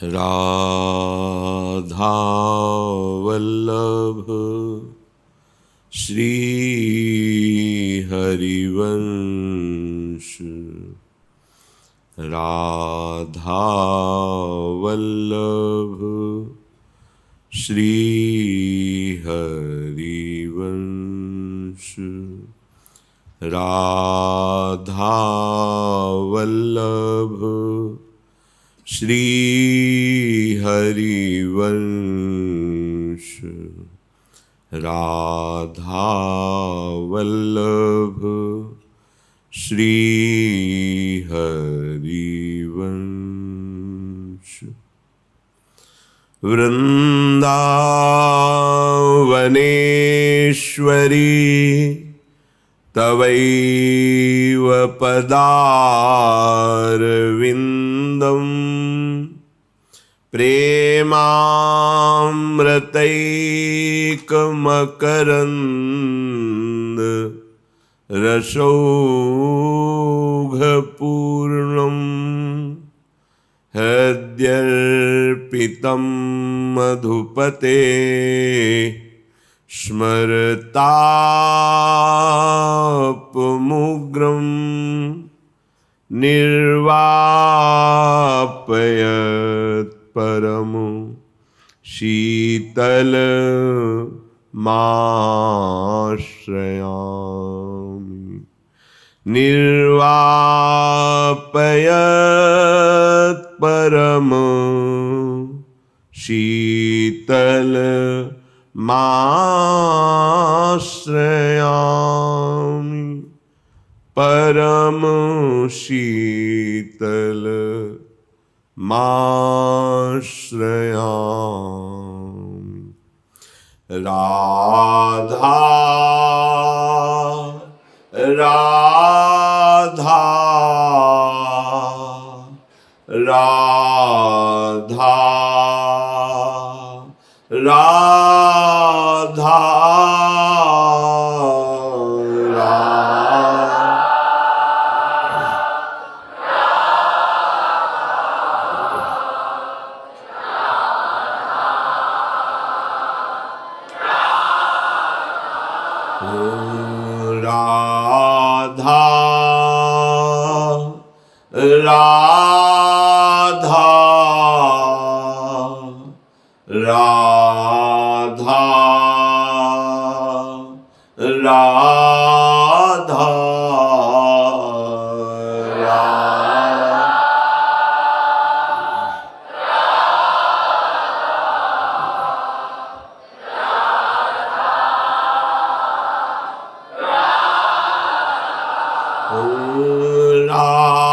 राधा वल्लभ श्री हरिवंश। राधा वल्लभ श्री हरिवंश। राधा वल्लभ श्री हरिवंश। राधा वल्लभ श्री हरिवंश। वृंदावनेश्वरी तवैव पदारविन्दम् प्रेमामृतैकमकरन्द रसौघपूर्णम् हृद्यर्पितं मधुपते स्मरतापमुग्रं निर्वापयत् परमो शीतलमाश्रयामि। निर्वापयत् परमो शीतलमाश्रयामि। परम शीतलमाश्रयामि। राधा राधा राधा राधा राधा राधा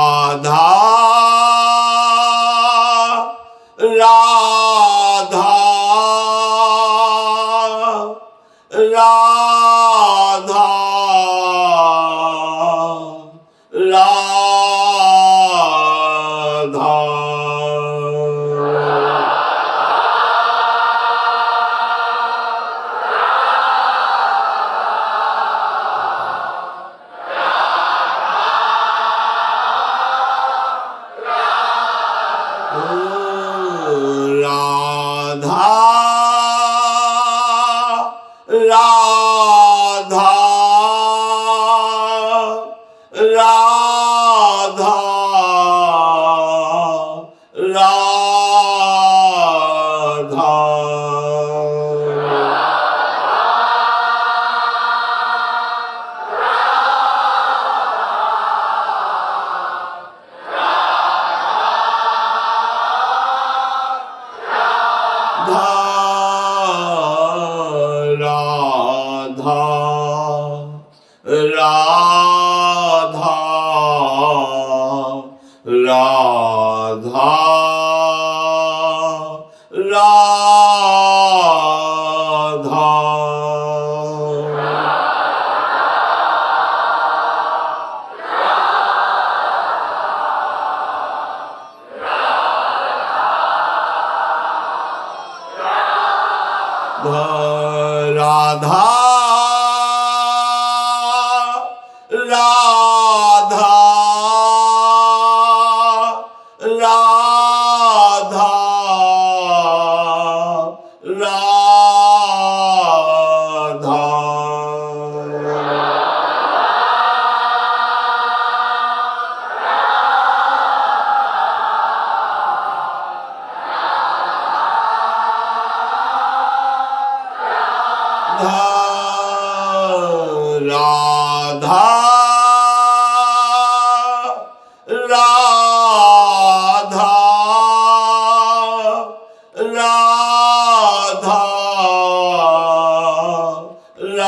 राधा राधा राधा राधा राधा राधा राधा राधा राधा राधा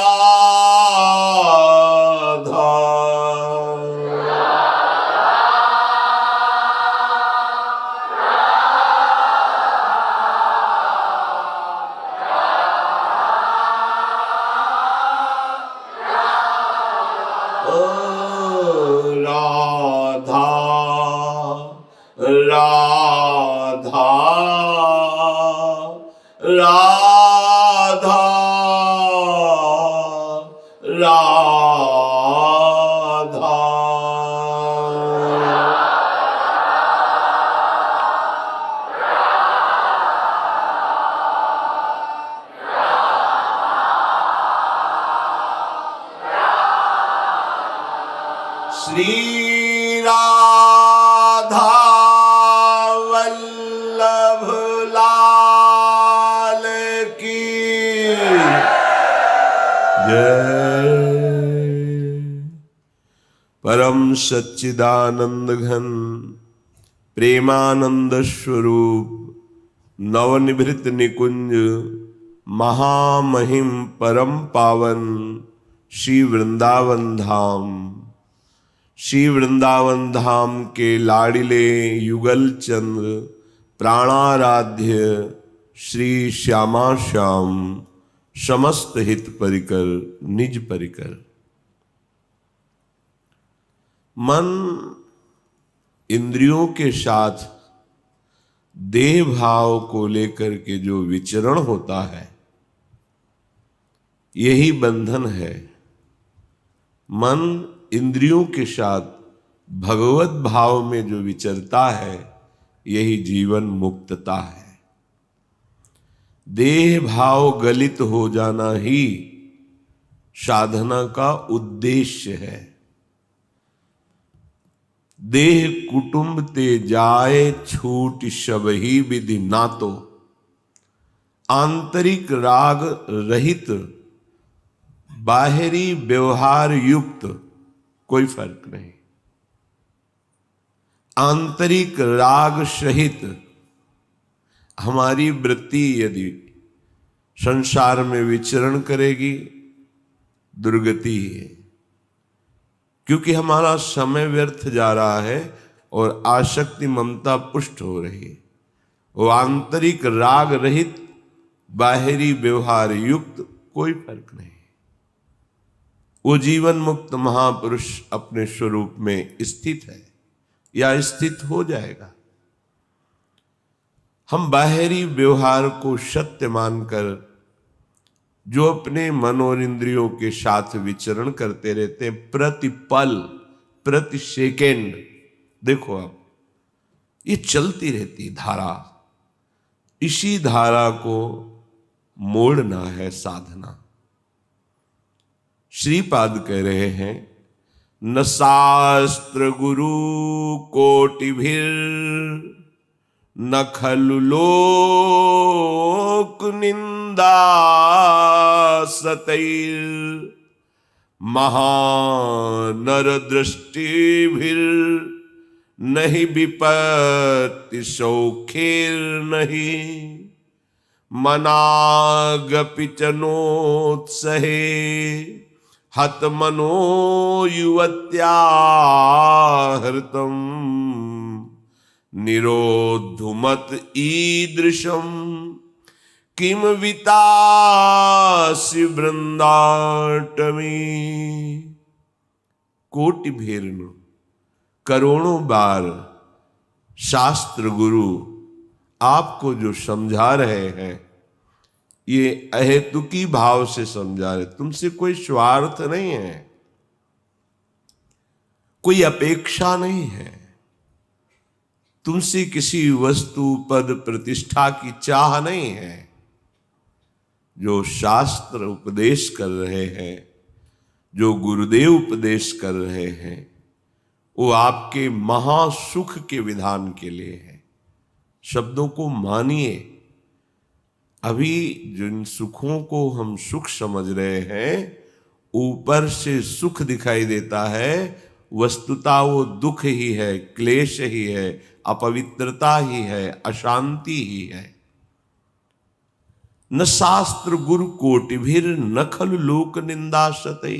श्री राधा वल्लभ लाल की जय। परम सच्चिदानंद घन प्रेमानंद स्वरूप नवनिभृत निकुंज महामहिम परम पावन श्री वृंदावन धाम, श्री वृंदावन धाम के लाडिले युगल चंद्र प्राणाराध्य श्री श्यामा श्याम समस्त हित परिकर निज परिकर। मन इंद्रियों के साथ देह भाव को लेकर के जो विचरण होता है यही बंधन है। मन इंद्रियों के साथ भगवत भाव में जो विचरता है यही जीवन मुक्तता है। देह भाव गलित हो जाना ही साधना का उद्देश्य है। देह कुटुंब ते जाए छूट सबही विधि नातो, आंतरिक राग रहित बाहरी व्यवहार युक्त कोई फर्क नहीं। आंतरिक राग सहित हमारी वृत्ति यदि संसार में विचरण करेगी दुर्गति है, क्योंकि हमारा समय व्यर्थ जा रहा है और आसक्ति ममता पुष्ट हो रही है। वो आंतरिक राग रहित बाहरी व्यवहार युक्त कोई फर्क नहीं। वो जीवन मुक्त महापुरुष अपने स्वरूप में स्थित है या स्थित हो जाएगा। हम बाहरी व्यवहार को सत्य मानकर जो अपने मन और इंद्रियों के साथ विचरण करते रहते हैं, प्रति पल प्रति सेकेंड, देखो आप ये चलती रहती धारा, इसी धारा को मोड़ना है साधना। श्रीपाद कह रहे हैं, न शास्त्र गुरु कोटिभिर न खलु लोक निंदा सतैर महानर दृष्टिभिर नहीं विपत्ति सौखेर नहीं मनागपि चनोत्सहे हत मनो युवत्या हृतम निरोधुमत ईदृशम किम वितासि वृंदाटमी। कोटि भेरनु करोड़ों बार शास्त्र गुरु आपको जो समझा रहे हैं ये अहेतुकी भाव से समझा रहे, तुमसे कोई स्वार्थ नहीं है, कोई अपेक्षा नहीं है, तुमसे किसी वस्तु पद प्रतिष्ठा की चाह नहीं है। जो शास्त्र उपदेश कर रहे हैं, जो गुरुदेव उपदेश कर रहे हैं, वो आपके महासुख के विधान के लिए है। शब्दों को मानिए, अभी जिन सुखों को हम सुख समझ रहे हैं, ऊपर से सुख दिखाई देता है, वस्तुतः वो दुख ही है, क्लेश ही है, अपवित्रता ही है, अशांति ही है। न शास्त्र गुरु कोटिभिर न खलु लोक निंदासते।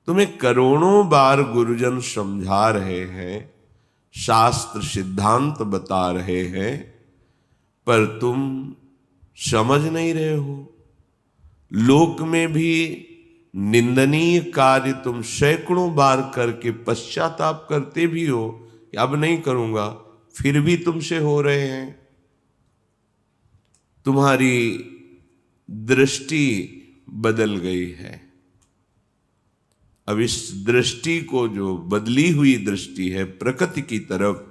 तुम्हें करोड़ों बार गुरुजन समझा रहे हैं, शास्त्र सिद्धांत बता रहे हैं, पर तुम समझ नहीं रहे हो। लोक में भी निंदनीय कार्य तुम सैकड़ों बार करके पश्चाताप करते भी हो कि अब नहीं करूंगा, फिर भी तुमसे हो रहे हैं। तुम्हारी दृष्टि बदल गई है। अब इस दृष्टि को, जो बदली हुई दृष्टि है प्रकृति की तरफ,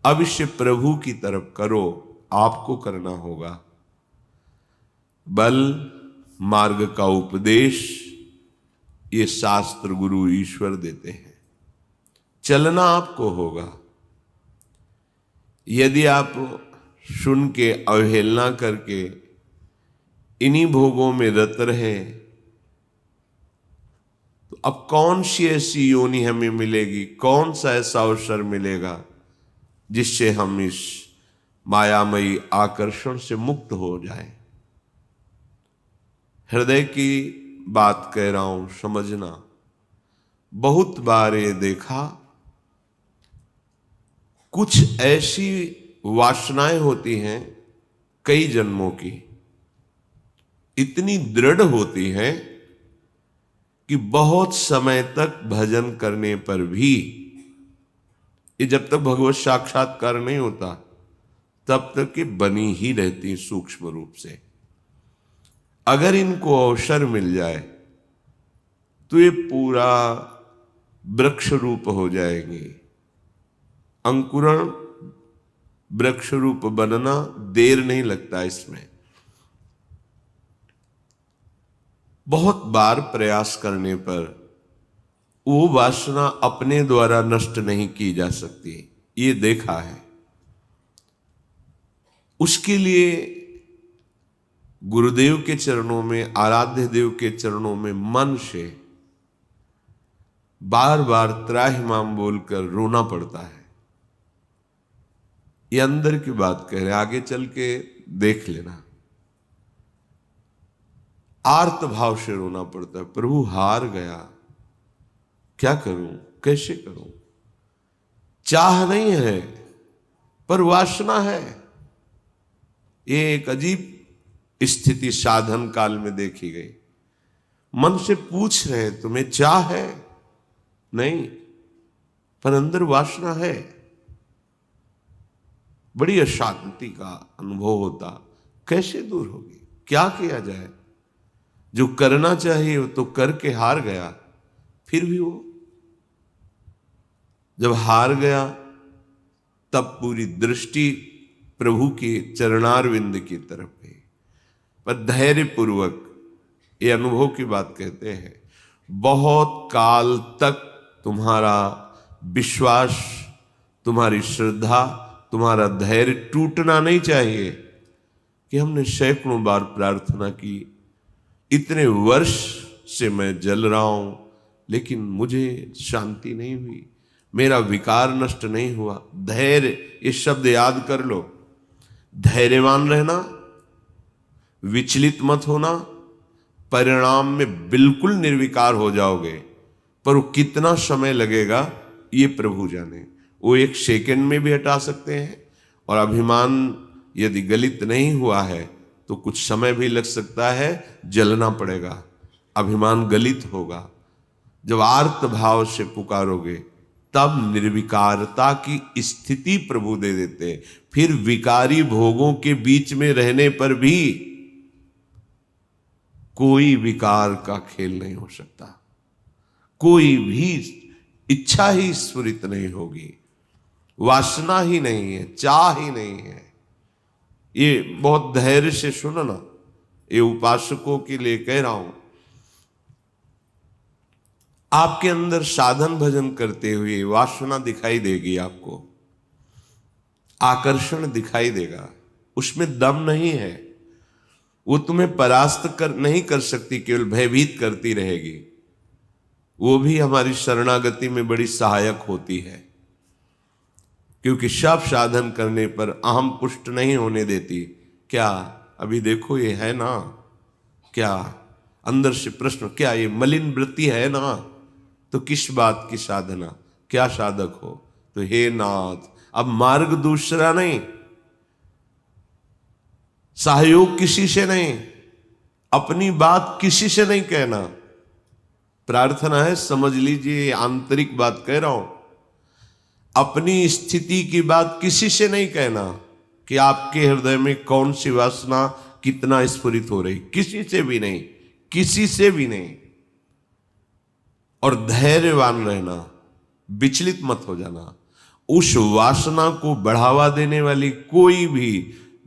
अब इसे प्रभु की तरफ करो। आपको करना होगा। बल मार्ग का उपदेश ये शास्त्र गुरु ईश्वर देते हैं, चलना आपको होगा। यदि आप सुन के अवहेलना करके इन्हीं भोगों में रत रहे, तो अब कौन सी ऐसी योनि हमें मिलेगी, कौन सा ऐसा अवसर मिलेगा जिससे हम इस मायामयी आकर्षण से मुक्त हो जाएं। हृदय की बात कह रहा हूं, समझना। बहुत बार ये देखा, कुछ ऐसी वासनाएं होती हैं कई जन्मों की, इतनी दृढ़ होती हैं कि बहुत समय तक भजन करने पर भी, ये जब तक भगवत साक्षात्कार नहीं होता तब तक ये बनी ही रहती सूक्ष्म रूप से। अगर इनको अवसर मिल जाए तो ये पूरा वृक्ष रूप हो जाएंगे। अंकुरण वृक्ष रूप बनना देर नहीं लगता इसमें। बहुत बार प्रयास करने पर वो वासना अपने द्वारा नष्ट नहीं की जा सकती, ये देखा है। उसके लिए गुरुदेव के चरणों में, आराध्य देव के चरणों में मन से बार बार त्राहिमाम बोलकर रोना पड़ता है। ये अंदर की बात कह रहे, आगे चल के देख लेना। आर्त भाव से रोना पड़ता है, प्रभु हार गया, क्या करूं, कैसे करूं। चाह नहीं है पर वासना है। ये एक अजीब स्थिति साधन काल में देखी गई। मन से पूछ रहे तुम्हें चाह है, नहीं, पर अंदर वासना है। बड़ी अशांति का अनुभव होता। कैसे दूर होगी, क्या किया जाए। जो करना चाहिए वो तो करके हार गया, फिर भी वो जब हार गया तब पूरी दृष्टि प्रभु के चरणारविंद की तरफ है। पर धैर्य पूर्वक, ये अनुभव की बात कहते हैं, बहुत काल तक तुम्हारा विश्वास, तुम्हारी श्रद्धा, तुम्हारा धैर्य टूटना नहीं चाहिए कि हमने सैकड़ों बार प्रार्थना की, इतने वर्ष से मैं जल रहा हूं लेकिन मुझे शांति नहीं हुई, मेरा विकार नष्ट नहीं हुआ। धैर्य, ये शब्द याद कर लो। धैर्यवान रहना, विचलित मत होना, परिणाम में बिल्कुल निर्विकार हो जाओगे। पर वो कितना समय लगेगा ये प्रभु जाने। वो एक सेकंड में भी हटा सकते हैं, और अभिमान यदि गलित नहीं हुआ है तो कुछ समय भी लग सकता है, जलना पड़ेगा, अभिमान गलित होगा। जब आर्त भाव से पुकारोगे तब निर्विकारता की स्थिति प्रभु दे देते। फिर विकारी भोगों के बीच में रहने पर भी कोई विकार का खेल नहीं हो सकता, कोई भी इच्छा ही स्फुरित नहीं होगी, वासना ही नहीं है, चाह ही नहीं है। ये बहुत धैर्य से सुनना, ये उपासकों के लिए कह रहा हूं। आपके अंदर साधन भजन करते हुए वासना दिखाई देगी, आपको आकर्षण दिखाई देगा, उसमें दम नहीं है, वो तुम्हें परास्त नहीं कर सकती, केवल भयभीत करती रहेगी। वो भी हमारी शरणागति में बड़ी सहायक होती है, क्योंकि सब साधन करने पर अहम पुष्ट नहीं होने देती। क्या अभी देखो ये है ना, क्या अंदर से प्रश्न, क्या ये मलिन वृत्ति है ना, तो किस बात की साधना, क्या साधक हो। तो हे नाथ, अब मार्ग दूसरा नहीं, सहयोग किसी से नहीं, अपनी बात किसी से नहीं कहना। प्रार्थना है, समझ लीजिए आंतरिक बात कह रहा हूं, अपनी स्थिति की बात किसी से नहीं कहना कि आपके हृदय में कौन सी वासना कितना स्फुरित हो रही, किसी से भी नहीं, किसी से भी नहीं। और धैर्यवान रहना, विचलित मत हो जाना। उस वासना को बढ़ावा देने वाली कोई भी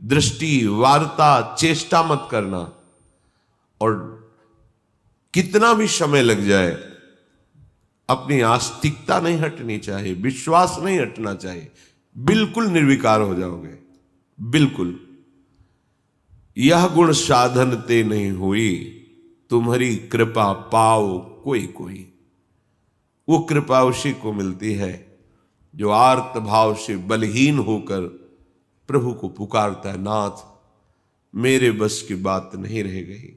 दृष्टि, वार्ता, चेष्टा मत करना। और कितना भी समय लग जाए, अपनी आस्तिकता नहीं हटनी चाहिए, विश्वास नहीं हटना चाहिए। बिल्कुल निर्विकार हो जाओगे, बिल्कुल। यह गुण साधन ते नहीं हुई, तुम्हारी कृपा पाओ कोई कोई। वो कृपा उसी को मिलती है जो आर्त भाव से बलहीन होकर प्रभु को पुकारता है, नाथ मेरे बस की बात नहीं रह गई,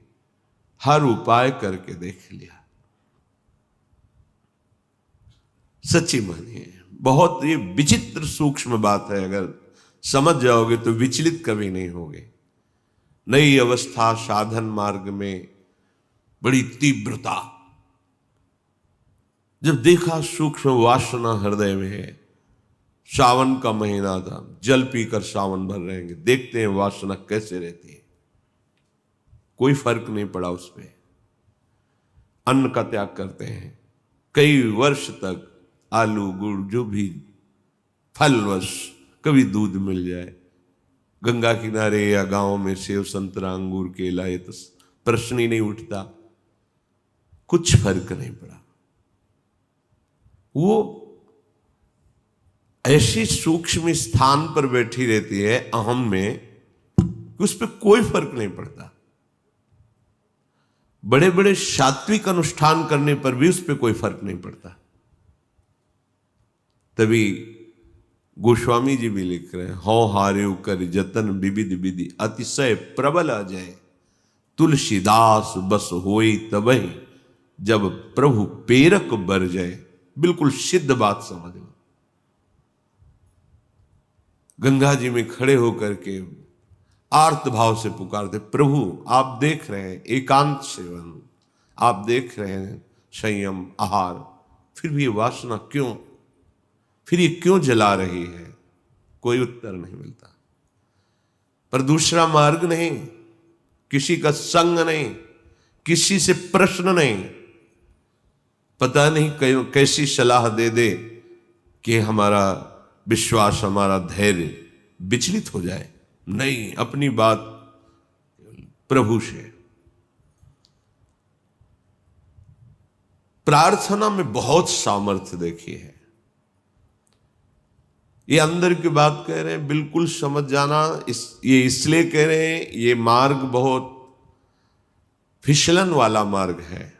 हर उपाय करके देख लिया। सच्ची मानिए, बहुत ये विचित्र सूक्ष्म बात है, अगर समझ जाओगे तो विचलित कभी नहीं होगे। नई अवस्था साधन मार्ग में बड़ी तीव्रता, जब देखा सूक्ष्म वासना हृदय में है। सावन का महीना था, जल पीकर सावन भर रहेंगे, देखते हैं वासना कैसे रहती है। कोई फर्क नहीं पड़ा उस पर, अन्न का त्याग करते हैं कई वर्ष तक, आलू गुड़ जो भी फलवश, कभी दूध मिल जाए, गंगा किनारे या गांव में सेव संतरा अंगूर केला, ये तो प्रश्न ही नहीं उठता, कुछ फर्क नहीं पड़ा। वो ऐसी सूक्ष्म स्थान पर बैठी रहती है अहम में कि उस पर कोई फर्क नहीं पड़ता। बड़े बड़े सात्विक अनुष्ठान करने पर भी उस पर कोई फर्क नहीं पड़ता। तभी गोस्वामी जी भी लिख रहे हैं, हौ हार्यो कर जतन विविध विधि, अतिशय प्रबल अजय, तुलसीदास बस होई तबहि, जब प्रभु पेरक बर जाए। बिल्कुल सिद्ध बात समझ लो। गंगा जी में खड़े होकर के आर्त भाव से पुकारते, प्रभु आप देख रहे हैं एकांत सेवन, आप देख रहे हैं संयम आहार, फिर भी ये वासना क्यों, फिर ये क्यों जला रही है। कोई उत्तर नहीं मिलता। पर दूसरा मार्ग नहीं, किसी का संग नहीं, किसी से प्रश्न नहीं, पता नहीं कैसी सलाह दे दे कि हमारा विश्वास, हमारा धैर्य विचलित हो जाए। नहीं, अपनी बात प्रभु से। प्रार्थना में बहुत सामर्थ्य देखी है। ये अंदर की बात कह रहे हैं, बिल्कुल समझ जाना। ये इसलिए कह रहे हैं, ये मार्ग बहुत फिसलन वाला मार्ग है,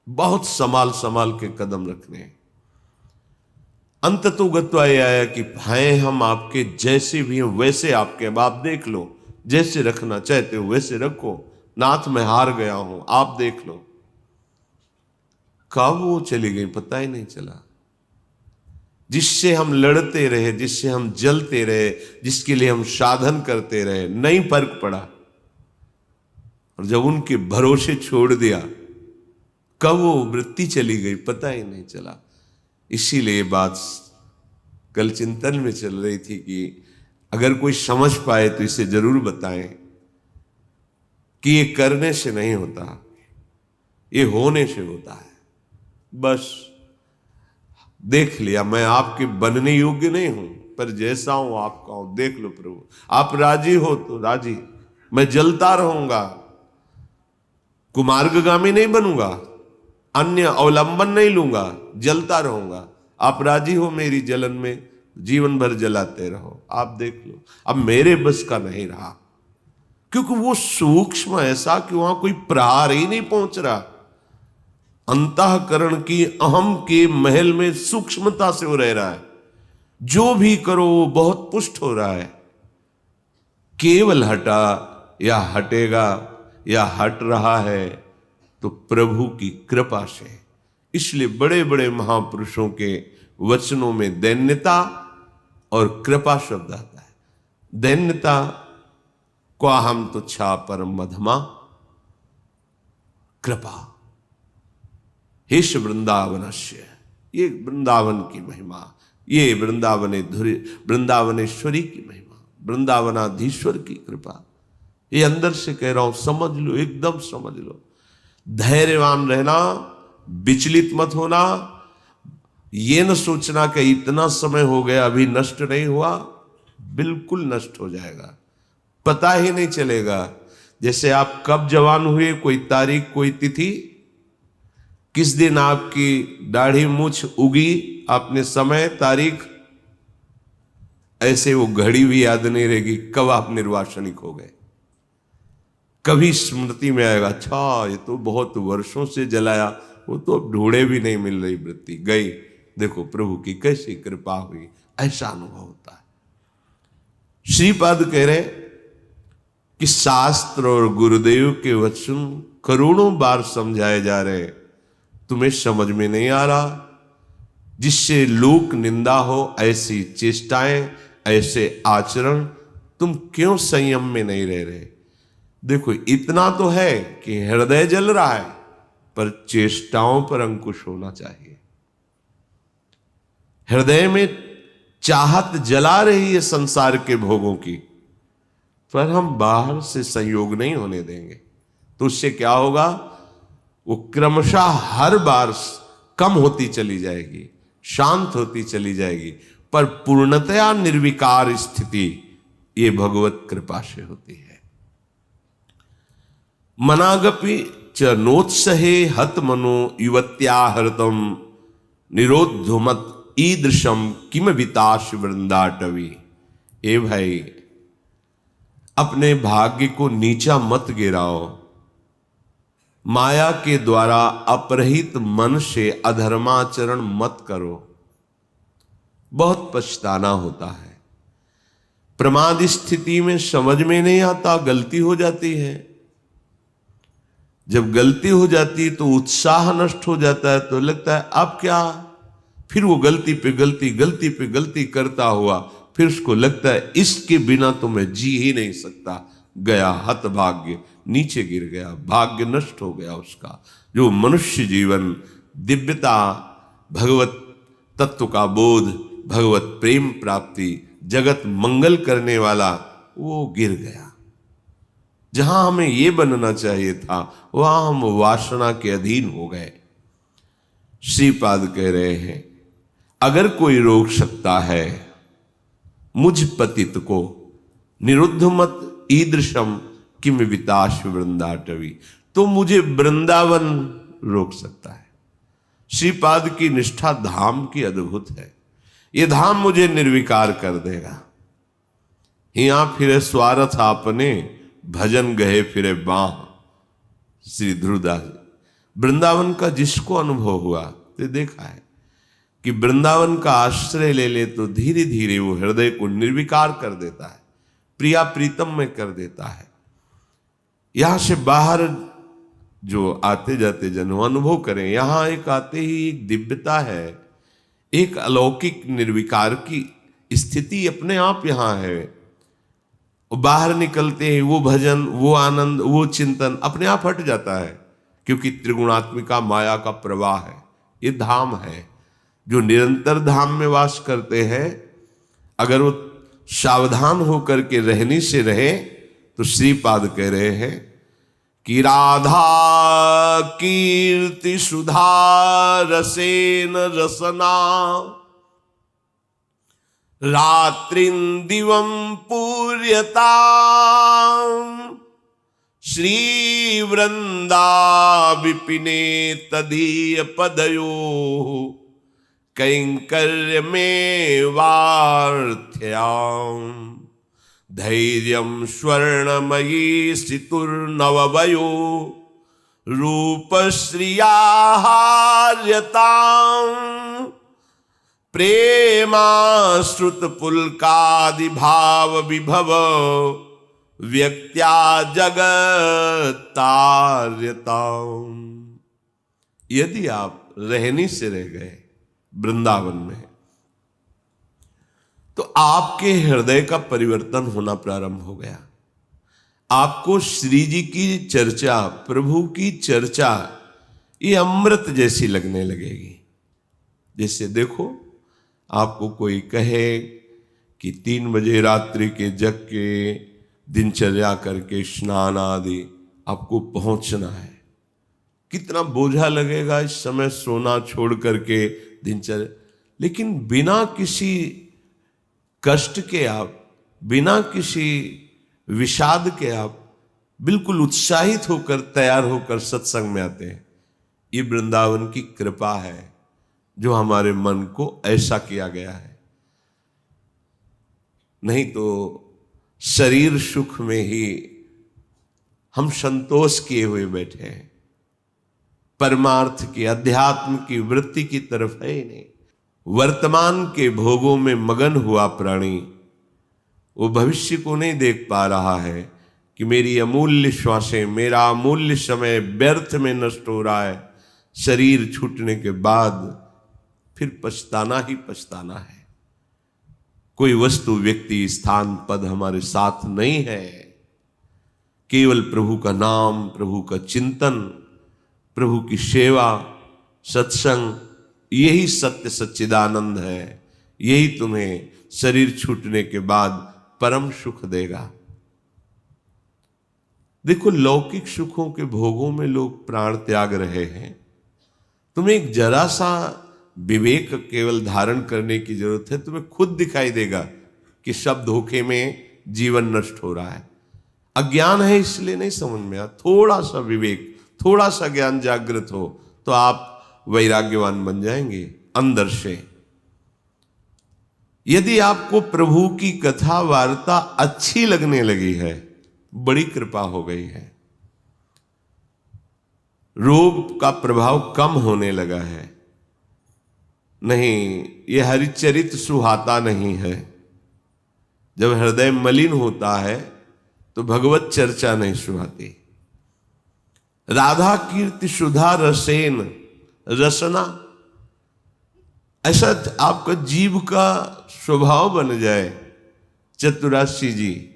बहुत संभाल संभाल के कदम रखने। अंततोगत्वा ये आया कि हैं हम आपके, जैसे भी हैं वैसे आपके। अब आप देख लो, जैसे रखना चाहते हो वैसे रखो। नाथ मैं हार गया हूं, आप देख लो। कब वो चली गई पता ही नहीं चला। जिससे हम लड़ते रहे, जिससे हम जलते रहे, जिसके लिए हम साधन करते रहे, नहीं फर्क पड़ा। और जब उनके भरोसे छोड़ दिया, कब वो वृत्ति चली गई पता ही नहीं चला। इसीलिए बात कल चिंतन में चल रही थी कि अगर कोई समझ पाए तो इसे जरूर बताएं कि ये करने से नहीं होता, ये होने से होता है। बस देख लिया, मैं आपके बनने योग्य नहीं हूं, पर जैसा हूं आपका हूं। देख लो प्रभु, आप राजी हो तो राजी, मैं जलता रहूंगा, कुमार्गगामी नहीं बनूंगा, अन्य अवलंबन नहीं लूंगा, जलता रहूंगा। आप राजी हो मेरी जलन में, जीवन भर जलाते रहो। आप देख लो, अब मेरे बस का नहीं रहा। क्योंकि वो सूक्ष्म ऐसा कि वहां कोई प्रहार ही नहीं पहुंच रहा। अंतःकरण की अहम के महल में सूक्ष्मता से वो रह रहा है। जो भी करो वो बहुत पुष्ट हो रहा है। केवल हटा या हटेगा या हट रहा है तो प्रभु की कृपा से। इसलिए बड़े बड़े महापुरुषों के वचनों में दैन्यता और कृपा शब्द आता है। दैन्यता क्वाहम तुच्छा परम मधमा, कृपा हेश वृंदावनस्य, ये वृंदावन की महिमा, ये वृंदावनेश्वरी की महिमा, वृंदावनाधीश्वर की कृपा। ये अंदर से कह रहा हूं, समझ लो, एकदम समझ लो। धैर्यवान रहना, विचलित मत होना, ये न सोचना कि इतना समय हो गया अभी नष्ट नहीं हुआ। बिल्कुल नष्ट हो जाएगा, पता ही नहीं चलेगा। जैसे आप कब जवान हुए, कोई तारीख, कोई तिथि, किस दिन आपकी दाढ़ी मूछ उगी, आपने समय, तारीख, ऐसे वो घड़ी भी याद नहीं रहेगी कब आप निर्वासनिक हो गए। कभी स्मृति में आएगा, अच्छा ये तो बहुत वर्षों से जलाया, वो तो अब ढूंढे भी नहीं मिल रही वृत्ति, गई। देखो प्रभु की कैसी कृपा हुई, ऐसा अनुभव होता है। श्रीपाद कह रहे कि शास्त्र और गुरुदेव के वचन करोड़ों बार समझाए जा रहे, तुम्हें समझ में नहीं आ रहा। जिससे लोक निंदा हो, ऐसी चेष्टाएं, ऐसे आचरण, तुम क्यों संयम में नहीं रह रहे। देखो इतना तो है कि हृदय जल रहा है, पर चेष्टाओं पर अंकुश होना चाहिए। हृदय में चाहत जला रही है संसार के भोगों की, पर हम बाहर से संयोग नहीं होने देंगे। तो उससे क्या होगा, वो क्रमशः हर बार कम होती चली जाएगी, शांत होती चली जाएगी, पर पूर्णतया निर्विकार स्थिति ये भगवत कृपा से होती है। मनागपि च नोत्सहे हत मनो युवत्या हृतम निरोधुमत ईदृशम किम विताश वृंदाटवी। ए भाई, अपने भाग्य को नीचा मत गिराओ। माया के द्वारा अपरहित मन से अधर्माचरण मत करो, बहुत पछताना होता है। प्रमाद स्थिति में समझ में नहीं आता, गलती हो जाती है। जब गलती हो जाती है तो उत्साह नष्ट हो जाता है, तो लगता है अब क्या, फिर वो गलती पे गलती, गलती पे गलती करता हुआ, फिर उसको लगता है इसके बिना तो मैं जी ही नहीं सकता। गया हतभाग्य, नीचे गिर गया, भाग्य नष्ट हो गया उसका। जो मनुष्य जीवन, दिव्यता, भगवत तत्व का बोध, भगवत प्रेम प्राप्ति, जगत मंगल करने वाला, वो गिर गया। जहां हमें ये बनना चाहिए था, वहां हम वासना के अधीन हो गए। श्रीपाद कह रहे हैं, अगर कोई रोक सकता है मुझ पतित को, निरुद्ध मत ईदृशम किम विताश वृंदाटवी, तो मुझे वृंदावन रोक सकता है। श्रीपाद की निष्ठा धाम की अद्भुत है। ये धाम मुझे निर्विकार कर देगा। हिया फिरे स्वार्थ आपने, भजन गए फिरे बाह। श्री ध्रुवदास। वृंदावन का जिसको अनुभव हुआ तो देखा है कि वृंदावन का आश्रय ले ले तो धीरे धीरे वो हृदय को निर्विकार कर देता है, प्रिया प्रीतम में कर देता है। यहां से बाहर जो आते जाते जन अनुभव करें, यहां एक आते ही एक दिव्यता है, एक अलौकिक निर्विकार की स्थिति अपने आप यहां है। बाहर निकलते ही वो भजन, वो आनंद, वो चिंतन अपने आप हट जाता है, क्योंकि त्रिगुणात्मिका माया का प्रवाह है। ये धाम है। जो निरंतर धाम में वास करते हैं, अगर वो सावधान होकर के रहने से रहे, तो श्रीपाद कह रहे हैं कि राधा कीर्ति सुधा रसेन रसना, रात्रिं दिवं पूर्यता, श्री वृंदा विपिने तदीय पदयो, कैंकर्य में वार्थ्याम। धैर्यं स्वर्णमयी सितुर्नववयो रूपश्रियाहार्यताम् प्रेमाश्रुतपुलकादिभाव विभव व्यक्त्या जगत्तार्यताम्। यदि आप रहनी से रह गए वृंदावन में तो आपके हृदय का परिवर्तन होना प्रारंभ हो गया। आपको श्री जी की चर्चा, प्रभु की चर्चा ये अमृत जैसी लगने लगेगी। जैसे देखो, आपको कोई कहे कि 3 बजे रात्रि के जग के दिनचर्या करके स्नान आदि आपको पहुंचना है, कितना बोझा लगेगा इस समय सोना छोड़ करके दिनचर्या। लेकिन बिना किसी कष्ट के आप, बिना किसी विषाद के आप बिल्कुल उत्साहित होकर, तैयार होकर सत्संग में आते हैं। ये वृंदावन की कृपा है जो हमारे मन को ऐसा किया गया है। नहीं तो शरीर सुख में ही हम संतोष किए हुए बैठे हैं, परमार्थ की, अध्यात्म की वृत्ति की तरफ है ही नहीं। वर्तमान के भोगों में मगन हुआ प्राणी वो भविष्य को नहीं देख पा रहा है कि मेरी अमूल्य श्वासें, मेरा अमूल्य समय व्यर्थ में नष्ट हो रहा है। शरीर छूटने के बाद फिर पछताना ही पछताना है। कोई वस्तु, व्यक्ति, स्थान, पद हमारे साथ नहीं है। केवल प्रभु का नाम, प्रभु का चिंतन, प्रभु की सेवा, सत्संग, यही सत्य सच्चिदानंद है। यही तुम्हें शरीर छूटने के बाद परम सुख देगा। देखो, लौकिक सुखों के भोगों में लोग प्राण त्याग रहे हैं। तुम्हें एक जरा सा विवेक केवल धारण करने की जरूरत है। तुम्हें खुद दिखाई देगा कि सब धोखे में जीवन नष्ट हो रहा है। अज्ञान है इसलिए नहीं समझ में आ। थोड़ा सा विवेक, थोड़ा सा ज्ञान जागृत हो तो आप वैराग्यवान बन जाएंगे अंदर से। यदि आपको प्रभु की कथा वार्ता अच्छी लगने लगी है, बड़ी कृपा हो गई है। रोग का प्रभाव कम होने लगा है। नहीं, यह हरिचरित सुहाता नहीं है। जब हृदय मलिन होता है तो भगवत चर्चा नहीं सुहाती। राधा कीर्ति सुधा रसेन, रसना, ऐसा आपका जीव का स्वभाव बन जाए। चतुराशी जी,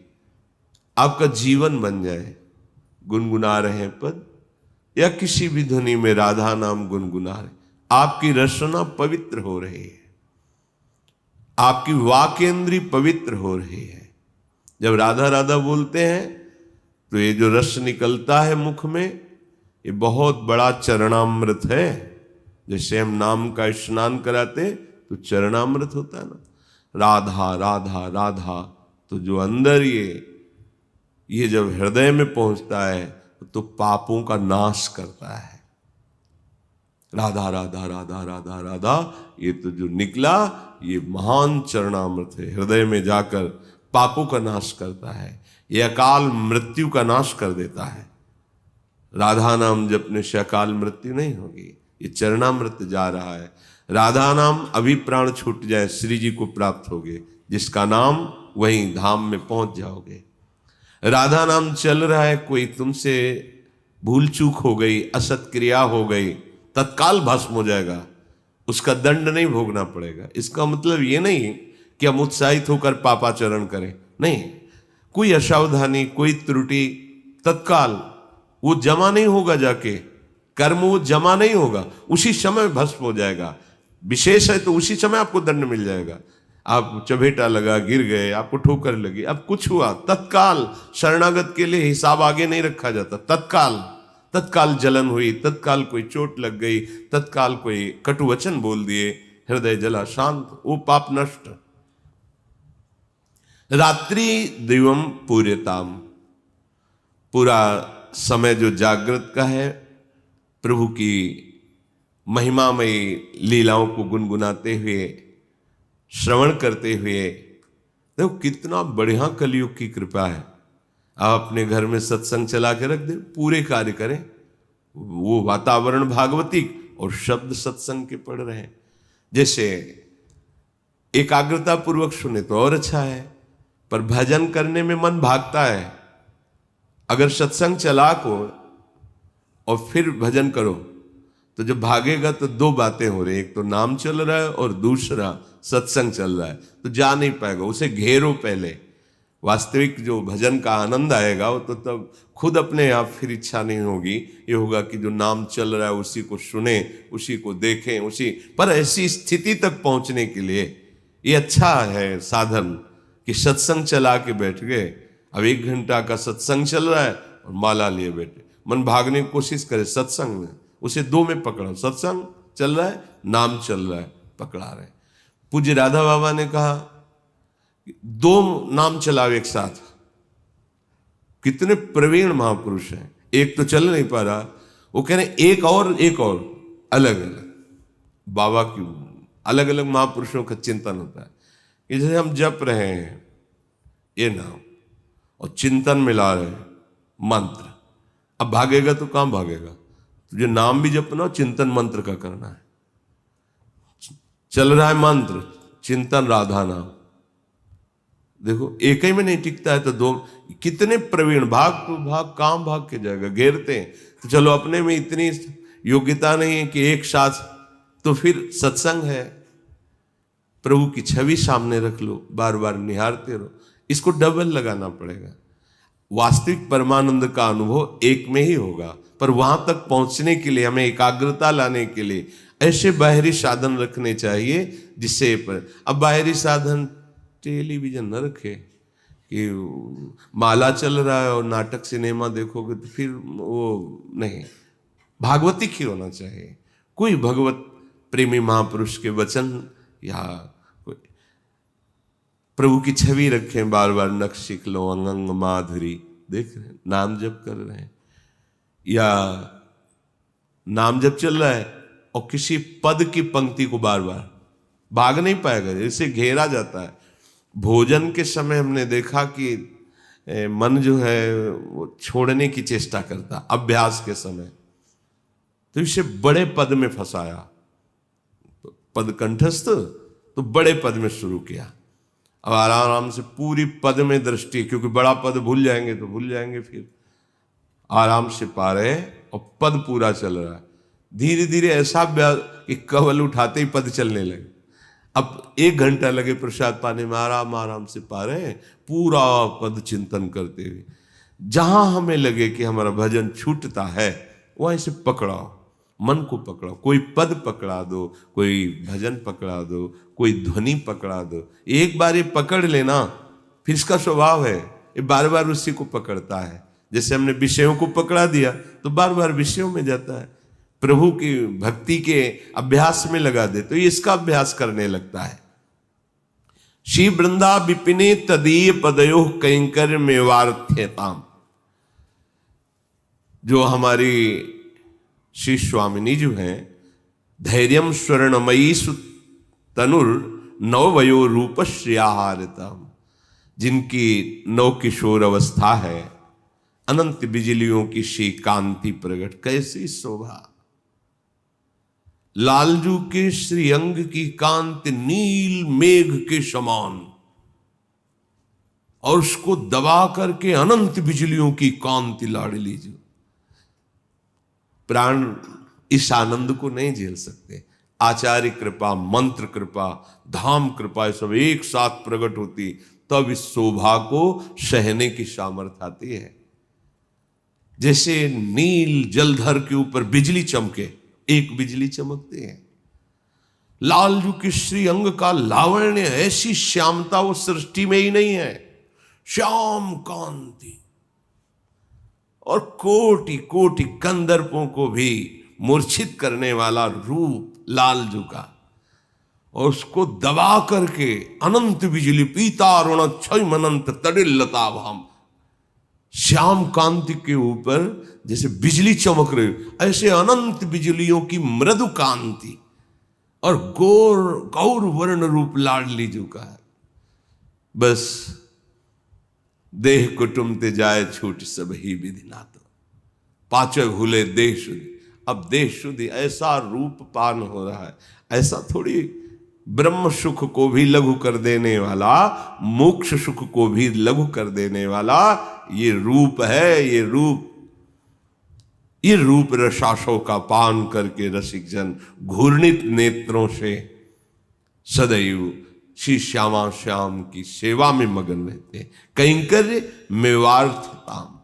आपका जीवन बन जाए। गुनगुना रहे पद या किसी भी ध्वनि में राधा नाम गुनगुना रहे, आपकी रसना पवित्र हो रही है, आपकी वाकेंद्री पवित्र हो रही है। जब राधा राधा बोलते हैं तो ये जो रस निकलता है मुख में, ये बहुत बड़ा चरणामृत है। जैसे हम नाम का स्नान कराते तो चरणामृत होता है ना, राधा राधा राधा। तो जो अंदर ये जब हृदय में पहुंचता है तो पापों का नाश करता है। राधा राधा राधा राधा राधा, ये तो जो निकला ये महान चरणामृत है। हृदय में जाकर पापों का नाश करता है, ये अकाल मृत्यु का नाश कर देता है। राधा नाम जपने से अकाल मृत्यु नहीं होगी, ये चरणामृत जा रहा है। राधा नाम अभी प्राण छूट जाए श्री जी को प्राप्त होगे, जिसका नाम वहीं धाम में पहुंच जाओगे। राधा नाम चल रहा है, कोई तुमसे भूल चूक हो गई, असत क्रिया हो गई, तत्काल भस्म हो जाएगा, उसका दंड नहीं भोगना पड़ेगा। इसका मतलब ये नहीं कि हम उत्साहित होकर पापाचरण करें, नहीं। कोई असावधानी, कोई त्रुटि, तत्काल वो जमा नहीं होगा, जाके कर्म वो जमा नहीं होगा, उसी समय भस्म हो जाएगा। विशेष है तो उसी समय आपको दंड मिल जाएगा। आप चबेटा लगा, गिर गए, आपको ठोकर लगी, अब कुछ हुआ, तत्काल शरणागत के लिए हिसाब आगे नहीं रखा जाता। तत्काल जलन हुई, तत्काल कोई चोट लग गई, तत्काल कोई कटु वचन बोल दिए, हृदय जला, शांत, वो पाप नष्ट। रात्रि दिवम पूर्यताम, पूरा समय जो जागृत का है, प्रभु की महिमामयी लीलाओं को गुनगुनाते हुए, श्रवण करते हुए देखो कितना बढ़िया कलयुग की कृपा है। आप अपने घर में सत्संग चला के रख दे, पूरे कार्य करें, वो वातावरण भागवतिक और शब्द सत्संग के पढ़ रहे हैं। जैसे एकाग्रता पूर्वक सुने तो और अच्छा है, पर भजन करने में मन भागता है। अगर सत्संग चला को और फिर भजन करो तो जब भागेगा तो दो बातें हो रही, एक तो नाम चल रहा है और दूसरा सत्संग चल रहा है, तो जा नहीं पाएगा। उसे घेरो पहले, वास्तविक जो भजन का आनंद आएगा वो तो तब खुद अपने आप फिर इच्छा नहीं होगी, ये होगा कि जो नाम चल रहा है उसी को सुने, उसी को देखें, उसी पर। ऐसी स्थिति तक पहुंचने के लिए ये अच्छा है साधन कि सत्संग चला के बैठ गए। अब 1 घंटा का सत्संग चल रहा है और माला लिए बैठे, मन भागने की कोशिश करे सत्संग में, उसे 2 में पकड़ो। सत्संग चल रहा है, नाम चल रहा है, पकड़ा रहे। पूज्य राधा बाबा ने कहा 2 नाम चलाओ एक साथ। कितने प्रवीण महापुरुष हैं, एक तो चल नहीं पा रहा, वो कह रहे एक और अलग अलग। बाबा की अलग अलग महापुरुषों का चिंतन होता है कि जैसे हम जप रहे हैं ये नाम और चिंतन मिला रहे हैं मंत्र, अब भागेगा तो कहां भागेगा? तुझे नाम भी जपना, चिंतन मंत्र का करना है। चल रहा है मंत्र, चिंतन राधा नाम, देखो एक ही में नहीं टिकता है तो 2। कितने प्रवीण, भाग तो भाग, काम भाग के जाएगा, घेरते हैं। तो चलो अपने में इतनी योग्यता नहीं है कि एक साथ, तो फिर सत्संग है, प्रभु की छवि सामने रख लो, बार बार निहारते रहो। इसको डबल लगाना पड़ेगा। वास्तविक परमानंद का अनुभव एक में ही होगा, पर वहां तक पहुंचने के लिए हमें एकाग्रता लाने के लिए ऐसे बाहरी साधन रखने चाहिए जिससे अब बाहरी साधन टेलीविजन न रखे कि माला चल रहा है और नाटक सिनेमा देखोगे तो फिर वो नहीं, भागवतिक ही होना चाहिए। कोई भगवत प्रेमी महापुरुष के वचन या कोई प्रभु की छवि रखें, बार बार नक्श सीख लो, अंग माधुरी देख रहे हैं, नाम जप कर रहे हैं या नाम जप चल रहा है और किसी पद की पंक्ति को बार बार भाग नहीं पाएगा, इससे घेरा जाता है। भोजन के समय हमने देखा कि मन जो है वो छोड़ने की चेष्टा करता, अभ्यास के समय, तो इसे बड़े पद में फंसाया। तो पद कंठस्थ, तो बड़े पद में शुरू किया। अब आराम से पूरी पद में दृष्टि, क्योंकि बड़ा पद भूल जाएंगे तो भूल जाएंगे, फिर आराम से पा रहे और पद पूरा चल रहा है। धीरे धीरे ऐसा अभ्यास कि कवल उठाते ही पद चलने लगे। अब 1 घंटा लगे प्रसाद पाने में, आराम से पा रहे हैं, पूरा पद चिंतन करते हुए। जहां हमें लगे कि हमारा भजन छूटता है वहीं से पकड़ाओ, मन को पकड़ाओ, कोई पद पकड़ा दो, कोई भजन पकड़ा दो, कोई ध्वनि पकड़ा दो। एक बार ये पकड़ लेना, फिर इसका स्वभाव है ये बार बार उसी को पकड़ता है। जैसे हमने विषयों को पकड़ा दिया तो बार बार विषयों में जाता है। प्रभु की भक्ति के अभ्यास में लगा दे तो ये इसका अभ्यास करने लगता है। श्री वृंदा विपिने तदीय पदयो कैंकर मेवार्थ्यताम, जो हमारी श्री स्वामिनी जो हैं, धैर्यम स्वर्णमयी तनुर नववयो रूप श्रियाहारितम, जिनकी नव किशोर अवस्था है, अनंत बिजलियों की श्री कांति प्रकट, कैसी शोभा। लालजू के श्री अंग की कांति नील मेघ के समान, और उसको दबा करके अनंत बिजलियों की कांति लाडली जो। प्राण इस आनंद को नहीं झेल सकते। आचार्य कृपा, मंत्र कृपा, धाम कृपा, ये सब एक साथ प्रकट होती तब इस शोभा को सहने की सामर्थ्य आती है। जैसे नील जलधर के ऊपर बिजली चमके, एक बिजली चमकती है। लालजू की श्री अंग का लावण्य, ऐसी श्यामता वो सृष्टि में ही नहीं है। श्याम कांति, और कोटि कोटि कंदर्पों को भी मूर्छित करने वाला रूप लालजू का, और उसको दबा करके अनंत बिजली, पीतारुण क्षय अनंत तडिल्लता भाम, श्याम कांति के ऊपर जैसे बिजली चमक रही, ऐसे अनंत बिजलियों की मृदु कांति, और गौर वर्ण रूप लाडली जू का है। बस देह कुटुम ते जाए छूट सब ही विधि नाथ, पाचक भूले देह शुद्धि। अब देह शुद्धि, ऐसा रूप पान हो रहा है, ऐसा थोड़ी ब्रह्म सुख को भी लघु कर देने वाला, मोक्ष सुख को भी लघु कर देने वाला ये रूप है। ये रूप रसाशों का पान करके रसिक जन घूर्णित नेत्रों से सदैव श्री श्यामा श्याम की सेवा में मगन रहते हैं। कैंकर्य मेवार्थताम,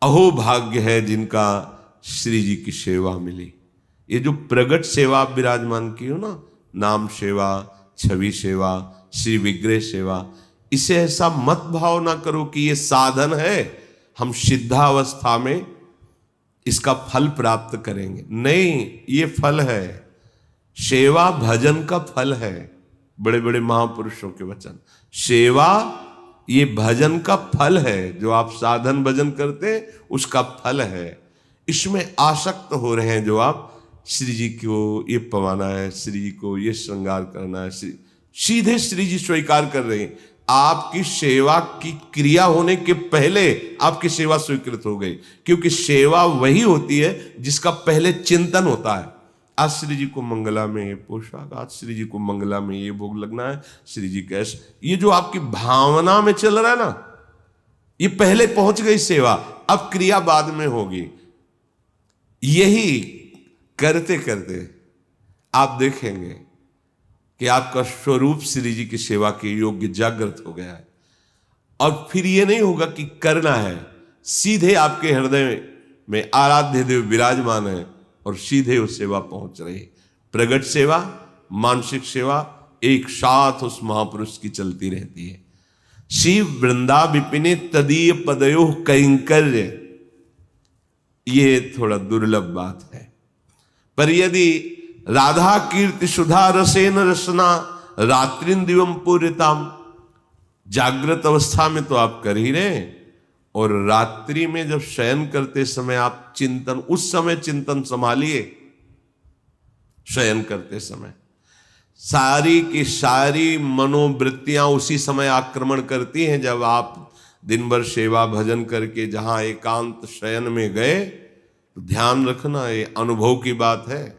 अहो भाग्य है जिनका श्री जी की सेवा मिली। ये जो प्रगट सेवा आप विराजमान की हो ना, नाम सेवा, छवि सेवा, श्री विग्रह सेवा, इसे ऐसा मत भाव ना करो कि ये साधन है, हम सिद्धावस्था में इसका फल प्राप्त करेंगे। नहीं, ये फल है, सेवा भजन का फल है। बड़े बड़े महापुरुषों के वचन, सेवा ये भजन का फल है। जो आप साधन भजन करते हैं उसका फल है। इसमें आसक्त हो रहे हैं जो आप, श्री जी को ये पवाना है, श्री जी को ये श्रृंगार करना है, सीधे श्री जी स्वीकार कर रहे हैं। आपकी सेवा की क्रिया होने के पहले आपकी सेवा स्वीकृत हो गई, क्योंकि सेवा वही होती है जिसका पहले चिंतन होता है। आज श्री जी को मंगला में ये पोशाक, आज श्री जी को मंगला में ये भोग लगना है, श्री जी कैसे, ये जो आपकी भावना में चल रहा है ना, ये पहले पहुंच गई सेवा, अब क्रिया बाद में होगी। यही करते करते आप देखेंगे कि आपका स्वरूप श्री जी की सेवा के योग्य जागृत हो गया है। और फिर ये नहीं होगा कि करना है, सीधे आपके हृदय में आराध्य देव विराजमान है और सीधे उस सेवा पहुंच रही। प्रगट सेवा, मानसिक सेवा एक साथ उस महापुरुष की चलती रहती है। शिव वृंदा विपिने तदीय पदयो कैंकर्य, ये थोड़ा दुर्लभ बात है। पर यदि राधा कीर्ति सुधा रसेन रसना रात्रिन दिवम पूर्यताम, जागृत अवस्था में तो आप कर ही रहे, और रात्रि में जब शयन करते समय आप चिंतन, उस समय चिंतन संभालिए। शयन करते समय सारी की सारी मनोवृत्तियां उसी समय आक्रमण करती हैं। जब आप दिन भर सेवा भजन करके जहां एकांत शयन में गए, तो ध्यान रखना, ये अनुभव की बात है,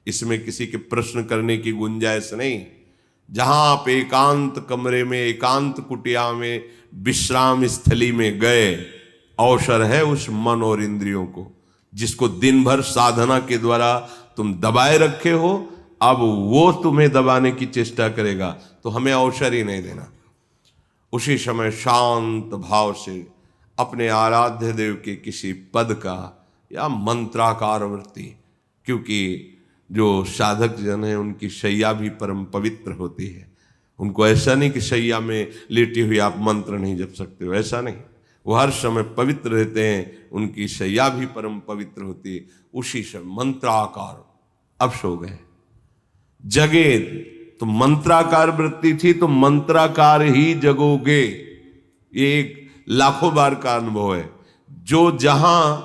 इसमें किसी के प्रश्न करने की गुंजाइश नहीं। जहां आप एकांत कमरे में, एकांत कुटिया में, विश्राम स्थली में गए, अवसर है उस मन और इंद्रियों को, जिसको दिन भर साधना के द्वारा तुम दबाए रखे हो, अब वो तुम्हें दबाने की चेष्टा करेगा, तो हमें अवसर ही नहीं देना। उसी समय शांत भाव से अपने आराध्य देव के किसी पद का या मंत्राकार वृत्ति, क्योंकि जो साधक जन है उनकी शैया भी परम पवित्र होती है। उनको ऐसा नहीं कि शैया में लेटी हुई आप मंत्र नहीं जप सकते हो, ऐसा नहीं, वो हर समय पवित्र रहते हैं, उनकी शैया भी परम पवित्र होती है। उसी समय मंत्राकार, अब सो गए, जगे तो मंत्राकार वृत्ति थी, तो मंत्राकार ही जगोगे, ये एक लाखों बार का अनुभव है। जो जहां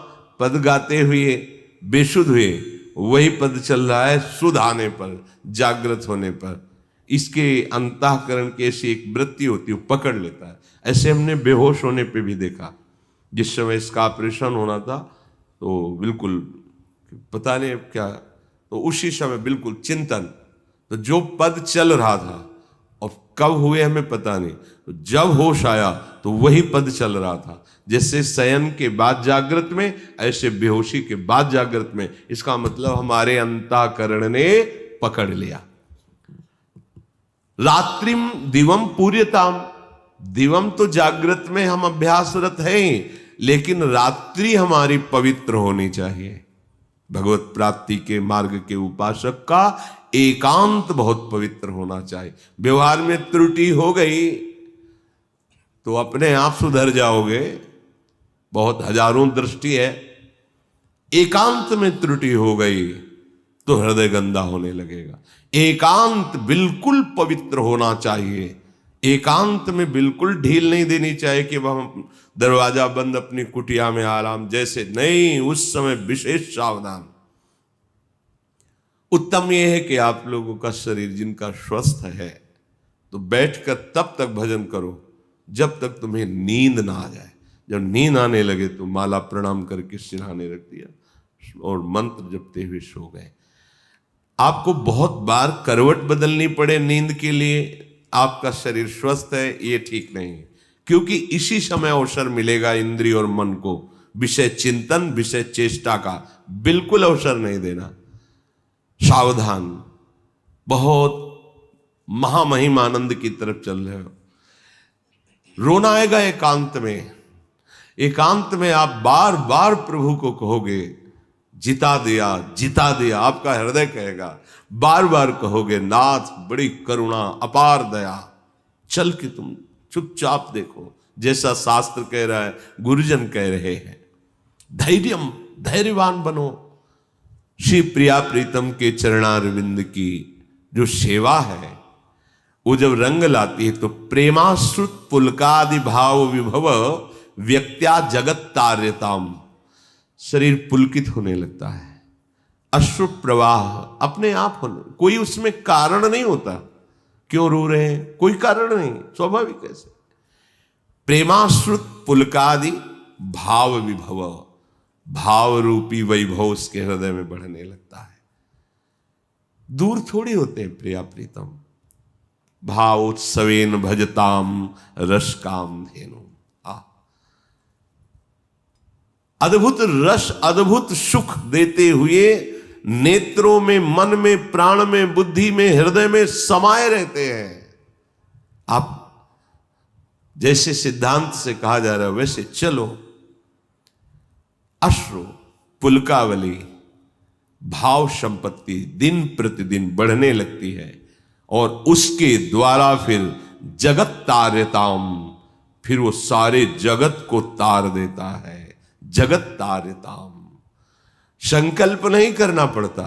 पद गाते हुए बेसुध हुए, वही पद चल रहा है सुध आने पर, जागृत होने पर। इसके अंतःकरण की ऐसी एक वृत्ति होती है, पकड़ लेता है। ऐसे हमने बेहोश होने पे भी देखा, जिस समय इसका ऑपरेशन होना था, तो बिल्कुल पता नहीं अब क्या, तो उसी समय बिल्कुल चिंतन, तो जो पद चल रहा था और कब हुए हमें पता नहीं, तो जब होश आया तो वही पद चल रहा था। जैसे शयन के बाद जागृत में, ऐसे बेहोशी के बाद जागृत में। इसका मतलब हमारे अंतःकरण ने पकड़ लिया। रात्रिम दिवम पूर्यताम, दिवम तो जागृत में हम अभ्यासरत हैं, लेकिन रात्रि हमारी पवित्र होनी चाहिए। भगवत प्राप्ति के मार्ग के उपासक का एकांत बहुत पवित्र होना चाहिए। व्यवहार में त्रुटि हो गई तो अपने आप सुधर जाओगे, बहुत हजारों दृष्टि है। एकांत में त्रुटि हो गई तो हृदय गंदा होने लगेगा। एकांत बिल्कुल पवित्र होना चाहिए। एकांत में बिल्कुल ढील नहीं देनी चाहिए कि हम दरवाजा बंद अपनी कुटिया में आराम, जैसे नहीं, उस समय विशेष सावधान। उत्तम यह है कि आप लोगों का शरीर जिनका स्वस्थ है, तो बैठकर तब तक भजन करो जब तक तुम्हें नींद ना आ जाए। जब नींद आने लगे तो माला प्रणाम करके सिरहाने रख दिया और मंत्र जपते हुए सो गए। आपको बहुत बार करवट बदलनी पड़े नींद के लिए, आपका शरीर स्वस्थ है, ये ठीक नहीं है, क्योंकि इसी समय अवसर मिलेगा इंद्रिय और मन को विषय चिंतन, विषय चेष्टा का बिल्कुल अवसर नहीं देना। सावधान, बहुत महामहिम आनंद की तरफ चल रहे हो। रोना आएगा एकांत में, एकांत में आप बार बार प्रभु को कहोगे जिता दिया जिता दिया, आपका हृदय कहेगा, बार बार कहोगे नाथ बड़ी करुणा अपार दया, चल के तुम चुपचाप देखो, जैसा शास्त्र कह रहा है, गुरुजन कह रहे हैं। धैर्यम, धैर्यवान बनो। श्री प्रिया प्रीतम के चरणारविंद की जो सेवा है वो जब रंग लाती है तो प्रेमाश्रुत पुलकादि भाव विभव व्यक्त्या जगत तार्यताम, शरीर पुलकित होने लगता है। अश्रु प्रवाह अपने आप होने, कोई उसमें कारण नहीं होता। क्यों रो रहे हैं, कोई कारण नहीं, स्वाभाविक ऐसे। प्रेमाश्रुत पुलकादि भाव विभव, भाव रूपी वैभव उसके हृदय में बढ़ने लगता है। दूर थोड़ी होते हैं प्रिया प्रीतम। भावोत्सवेन भजताम रस काम धेनु, अद्भुत रस अद्भुत सुख देते हुए नेत्रों में, मन में, प्राण में, बुद्धि में, हृदय में समाये रहते हैं। आप जैसे सिद्धांत से कहा जा रहा है वैसे चलो। अश्रु पुलकावली भाव संपत्ति दिन प्रतिदिन बढ़ने लगती है और उसके द्वारा फिर जगत तार्यताम, फिर वो सारे जगत को तार देता है। जगत तार्यताम, संकल्प नहीं करना पड़ता,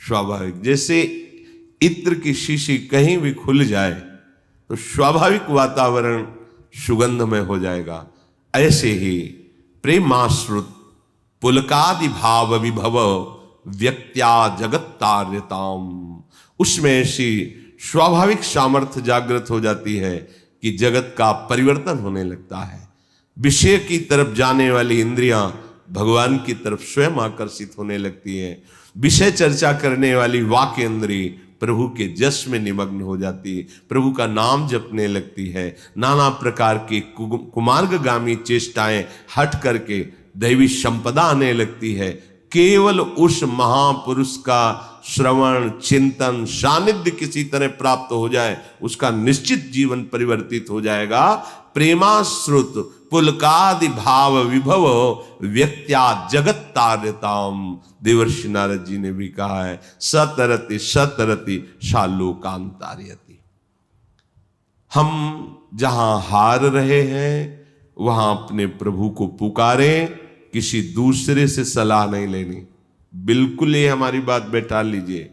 स्वाभाविक। जैसे इत्र की शीशी कहीं भी खुल जाए तो स्वाभाविक वातावरण सुगंधमय हो जाएगा, ऐसे ही प्रेमाश्रुत पुलकादि भाव विभव व्यक्त्या जगत तार्यताम, उसमें ऐसी स्वाभाविक सामर्थ्य जागृत हो जाती है कि जगत का परिवर्तन होने लगता है। विषय की तरफ जाने वाली इंद्रियां भगवान की तरफ स्वयं आकर्षित होने लगती है। विषय चर्चा करने वाली वाक्य इंद्री प्रभु के जश में निमग्न हो जाती है, प्रभु का नाम जपने लगती है। नाना प्रकार की कुमार्गगामी चेष्टाएं हट करके दैवी संपदा आने लगती है। केवल उस महापुरुष का श्रवण, चिंतन, सानिध्य किसी तरह प्राप्त हो जाए, उसका निश्चित जीवन परिवर्तित हो जाएगा। प्रेमाश्रुत पुलकादि भाव विभव व्यक्त्या जगत तार्यताम, देवर्षि नारद जी ने भी कहा है, सतरति सतरति शालोकांतार्यति। हम जहां हार रहे हैं वहां अपने प्रभु को पुकारें, किसी दूसरे से सलाह नहीं लेनी। बिल्कुल ये हमारी बात बैठा लीजिए।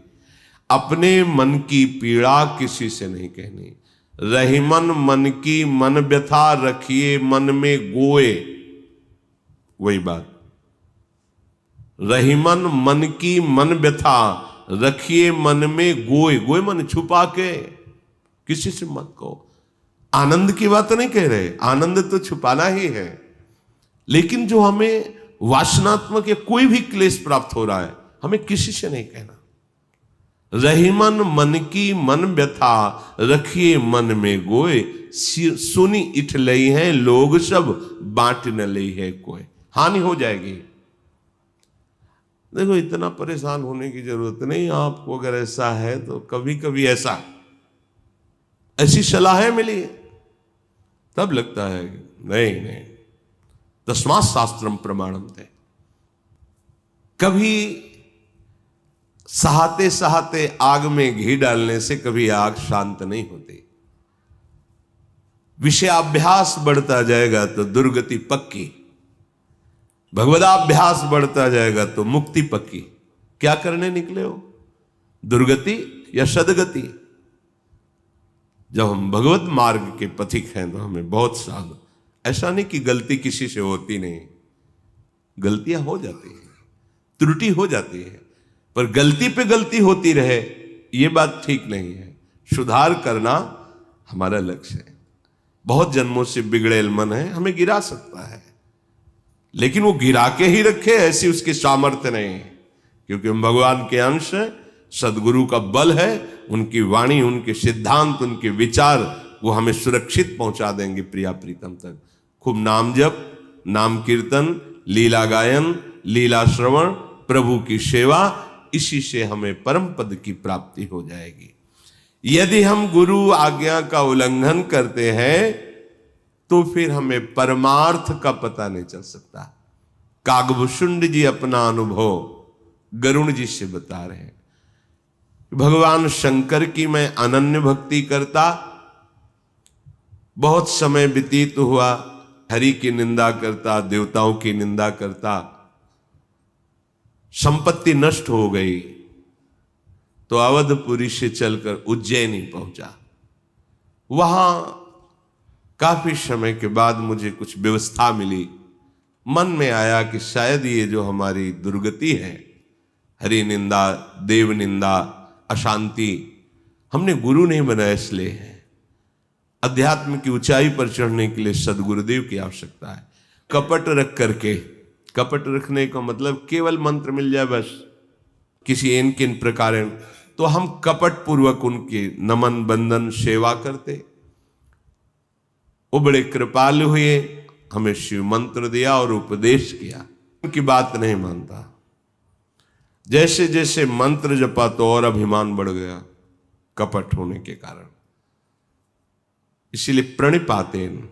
अपने मन की पीड़ा किसी से नहीं कहनी। रहीमन मन की मन व्यथा रखिए मन में गोए, वही बात। रहीमन मन की मन व्यथा रखिए मन में गोए, गोए मन छुपा के किसी से मत कहो। आनंद की बात नहीं कह रहे, आनंद तो छुपाना ही है, लेकिन जो हमें वासनात्मक या कोई भी क्लेश प्राप्त हो रहा है हमें किसी से नहीं कहना। रहीमन मन की मन व्यथा रखिए मन में गोए, सुनी इठ लई है लोग सब बांट न लई है कोई, हानि हो जाएगी। देखो इतना परेशान होने की जरूरत नहीं। आपको अगर ऐसा है तो कभी कभी ऐसी सलाहें मिली तब लगता है नहीं नहीं, तस्मात् शास्त्रम प्रमाणम थे। कभी सहाते सहाते आग में घी डालने से कभी आग शांत नहीं होती। विषयाभ्यास बढ़ता जाएगा तो दुर्गति पक्की, भगवदाभ्यास बढ़ता जाएगा तो मुक्ति पक्की। क्या करने निकले हो, दुर्गति या सदगति? जब हम भगवत मार्ग के पथिक हैं तो हमें बहुत सावधान। ऐसा नहीं कि गलती किसी से होती नहीं, गलतियां हो जाती हैं, त्रुटि हो जाती है, पर गलती पे गलती होती रहे ये बात ठीक नहीं है। सुधार करना हमारा लक्ष्य है। बहुत जन्मों से बिगड़ेल मन है, हमें गिरा सकता है, लेकिन वो गिरा के ही रखे, ऐसी उसकी सामर्थ्य नहीं, क्योंकि हम भगवान के अंश हैं। सदगुरु का बल है, उनकी वाणी, उनके सिद्धांत, उनके विचार, वो हमें सुरक्षित पहुंचा देंगे प्रिया प्रीतम तक। खूब नाम जप, नाम कीर्तन, लीला गायन, लीला श्रवण, प्रभु की सेवा, इसी से हमें परम पद की प्राप्ति हो जाएगी। यदि हम गुरु आज्ञा का उल्लंघन करते हैं तो फिर हमें परमार्थ का पता नहीं चल सकता। कागभूषुंड जी अपना अनुभव गरुण जी से बता रहे हैं। भगवान शंकर की मैं अनन्य भक्ति करता, बहुत समय व्यतीत हुआ, हरि की निंदा करता, देवताओं की निंदा करता, संपत्ति नष्ट हो गई, तो अवधपुरी से चलकर उज्जैनी पहुंचा। वहां काफी समय के बाद मुझे कुछ व्यवस्था मिली। मन में आया कि शायद ये जो हमारी दुर्गति है, हरि निंदा, देव निंदा, अशांति, हमने गुरु नहीं बनाया इसलिए है। अध्यात्म की ऊंचाई पर चढ़ने के लिए सदगुरुदेव की आवश्यकता है। कपट रख करके, कपट रखने का मतलब केवल मंत्र मिल जाए बस, किसी इन किन प्रकार, तो हम कपट पूर्वक उनके नमन बंदन सेवा करते। वो बड़े कृपालु हुए, हमें शिव मंत्र दिया और उपदेश किया। उनकी बात नहीं मानता। जैसे जैसे मंत्र जपा तो और अभिमान बढ़ गया कपट होने के कारण। इसीलिए प्रणिपातेन,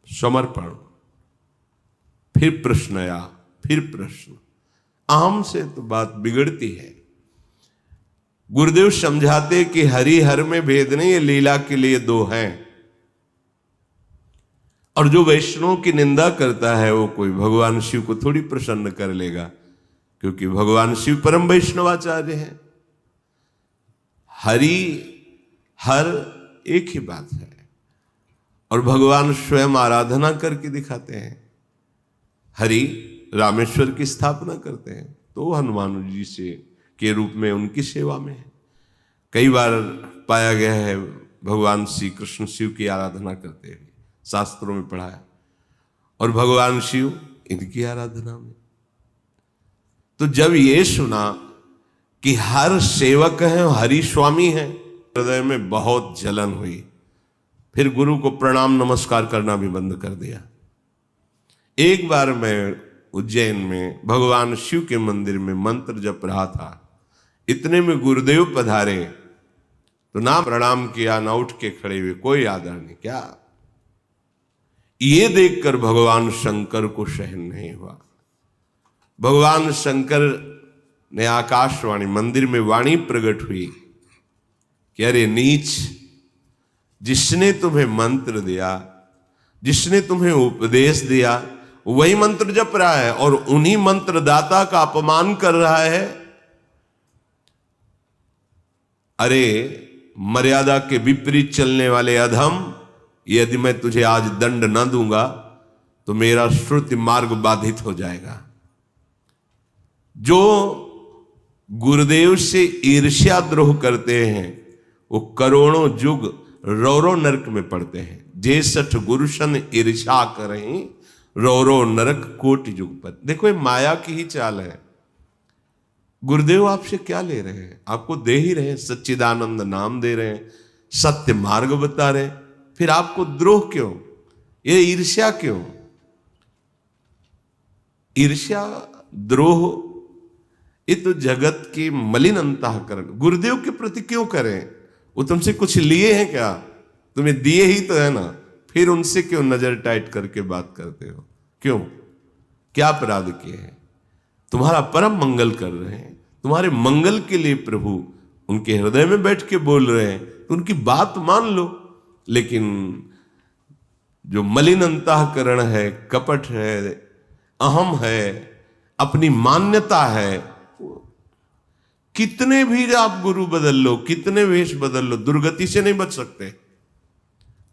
समर्पण, फिर प्रश्न आया, फिर प्रश्न, अहम से तो बात बिगड़ती है। गुरुदेव समझाते कि हरि हर में भेद नहीं, ये लीला के लिए दो हैं। और जो वैष्णव की निंदा करता है वो कोई भगवान शिव को थोड़ी प्रसन्न कर लेगा, क्योंकि भगवान शिव परम वैष्णवाचार्य हैं। हरि हर एक ही बात है, और भगवान स्वयं आराधना करके दिखाते हैं। हरि रामेश्वर की स्थापना करते हैं, तो हनुमान जी से के रूप में उनकी सेवा में है। कई बार पाया गया है भगवान श्री कृष्ण शिव की आराधना करते हुए, शास्त्रों में पढ़ा है, और भगवान शिव इनकी आराधना में। तो जब ये सुना कि हर सेवक है, हरि स्वामी है, हृदय में बहुत जलन हुई। फिर गुरु को प्रणाम नमस्कार करना भी बंद कर दिया। एक बार मैं उज्जैन में भगवान शिव के मंदिर में मंत्र जप रहा था, इतने में गुरुदेव पधारे, तो ना प्रणाम किया, ना उठ के खड़े हुए, कोई आदर नहीं। क्या ये देखकर भगवान शंकर को सहन नहीं हुआ। भगवान शंकर ने आकाशवाणी, मंदिर में वाणी प्रकट हुई कि अरे नीच, जिसने तुम्हें मंत्र दिया, जिसने तुम्हें उपदेश दिया, वही मंत्र जप रहा है और उन्हीं मंत्रदाता का अपमान कर रहा है। अरे मर्यादा के विपरीत चलने वाले अधम, यदि मैं तुझे आज दंड न दूंगा तो मेरा श्रुति मार्ग बाधित हो जाएगा। जो गुरुदेव से ईर्ष्या द्रोह करते हैं वो करोड़ों युग रौरो नरक में पड़ते हैं। जे सठ गुरुशन ईर्ष्या करें, रौरो नरक कोटि युग पर। देखो ये माया की ही चाल है। गुरुदेव आपसे क्या ले रहे हैं? आपको दे ही रहे हैं, सच्चिदानंद नाम दे रहे हैं, सत्य मार्ग बता रहे हैं, फिर आपको द्रोह क्यों? ये ईर्ष्या क्यों? ईर्ष्या द्रोह ये तो जगत की मलिन अंतःकरण। गुरुदेव के प्रति क्यों करें? वो तुमसे कुछ लिए हैं क्या? तुम्हें दिए ही तो है ना, फिर उनसे क्यों नजर टाइट करके बात करते हो? क्यों? क्या अपराध किए हैं? तुम्हारा परम मंगल कर रहे हैं, तुम्हारे मंगल के लिए प्रभु उनके हृदय में बैठ के बोल रहे हैं, तो उनकी बात मान लो। लेकिन जो मलिन अंतःकरण है, कपट है, अहम है, अपनी मान्यता है, कितने भी आप गुरु बदल लो, कितने वेश बदल लो, दुर्गति से नहीं बच सकते।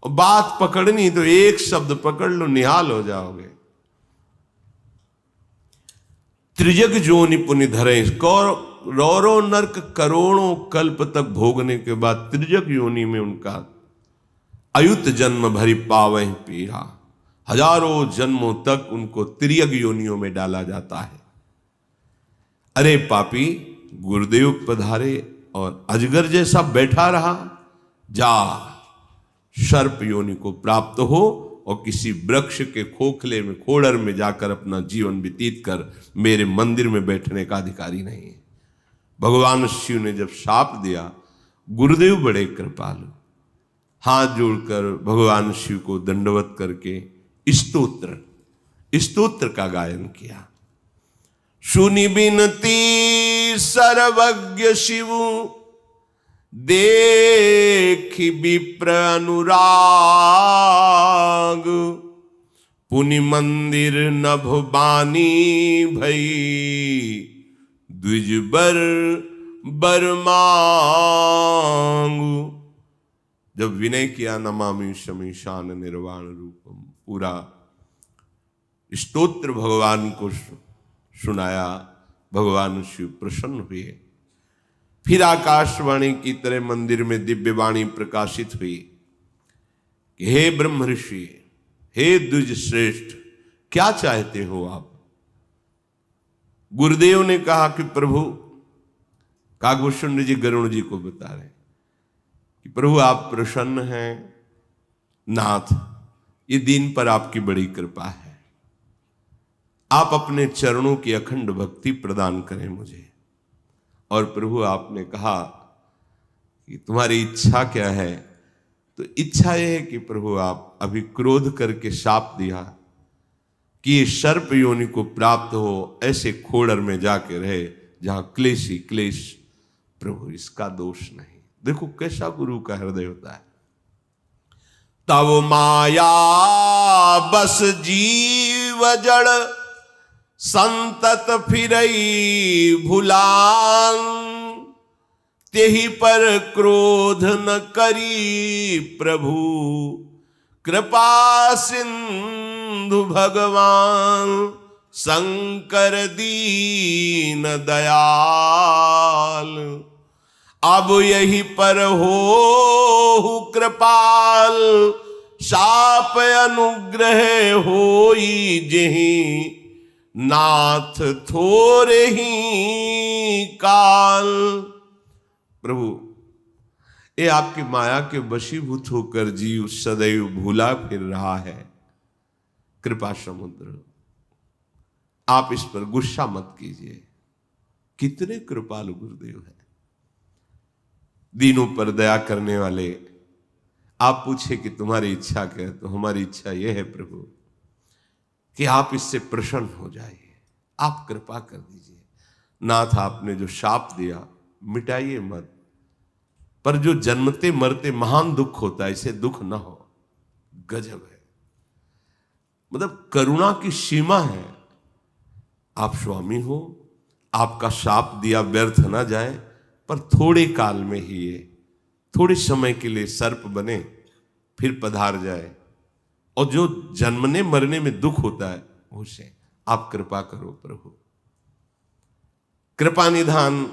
और बात पकड़नी तो एक शब्द पकड़ लो, निहाल हो जाओगे। त्रिजग जोनि पुनि धरे, रौरो नरक करोड़ों कल्प तक भोगने के बाद त्रिजग योनि में उनका अयुत जन्म भरी पावह पीड़ा, हजारों जन्मों तक उनको तिर्यक योनियों में डाला जाता है। अरे पापी, गुरुदेव पधारे और अजगर जैसा बैठा रहा, जा सर्प योनि को प्राप्त हो और किसी वृक्ष के खोखले में, खोड़र में जाकर अपना जीवन व्यतीत कर, मेरे मंदिर में बैठने का अधिकारी नहीं है। भगवान शिव ने जब शाप दिया, गुरुदेव बड़े कृपालु, हाथ जोड़कर भगवान शिव को दंडवत करके स्तोत्र का गायन किया। सुनि बिनती सर्वज्ञ शिव, देखि विप्र अनुराग, पुनि मंदिर नभ बानी भई, द्विज बर मांगु। जब विनय किया, नमामि शमीशान निर्वाण रूपम, पूरा स्तोत्र भगवान को सुनाया, भगवान शिव प्रसन्न हुए। फिर आकाशवाणी की तरह मंदिर में दिव्य वाणी प्रकाशित हुई कि हे ब्रह्म ऋषि, हे द्विज श्रेष्ठ, क्या चाहते हो आप? गुरुदेव ने कहा कि प्रभु, काकभूषण जी गरुण जी को बता रहे कि प्रभु आप प्रसन्न हैं, नाथ ये दीन पर आपकी बड़ी कृपा है, आप अपने चरणों की अखंड भक्ति प्रदान करें मुझे। और प्रभु आपने कहा कि तुम्हारी इच्छा क्या है? तो इच्छा यह है कि प्रभु आप अभी क्रोध करके शाप दिया कि ये सर्प योनि को प्राप्त हो, ऐसे खोड़र में जाके रहे जहां क्लेश ही क्लेश। प्रभु इसका दोष नहीं। देखो कैसा गुरु का हृदय होता है। तब माया बस जीव जड़, संतत फिरई भुलान, तेहि पर क्रोध न करी प्रभु, कृपा सिंधु भगवान, शंकर दीन दयाल। अब यही पर हो कृपाल, शाप अनुग्रह होई जेहि, नाथ थोरे ही काल। प्रभु ये आपकी माया के वशीभूत होकर जीव सदैव भूला फिर रहा है। कृपा समुद्र, आप इस पर गुस्सा मत कीजिए। कितने कृपालु गुरुदेव हैं, दीनों पर दया करने वाले। आप पूछे कि तुम्हारी इच्छा क्या है, तो हमारी इच्छा यह है प्रभु कि आप इससे प्रसन्न हो जाइए, आप कृपा कर दीजिए। नाथ आपने जो शाप दिया मिटाइए मत, पर जो जन्मते मरते महान दुख होता है, इसे दुख ना हो। गजब है, मतलब करुणा की सीमा है। आप स्वामी हो, आपका शाप दिया व्यर्थ ना जाए, पर थोड़े काल में ही ये थोड़े समय के लिए सर्प बने, फिर पधार जाए, और जो जन्मने मरने में दुख होता है उसे आप कृपा करो प्रभु। कृपा निधान,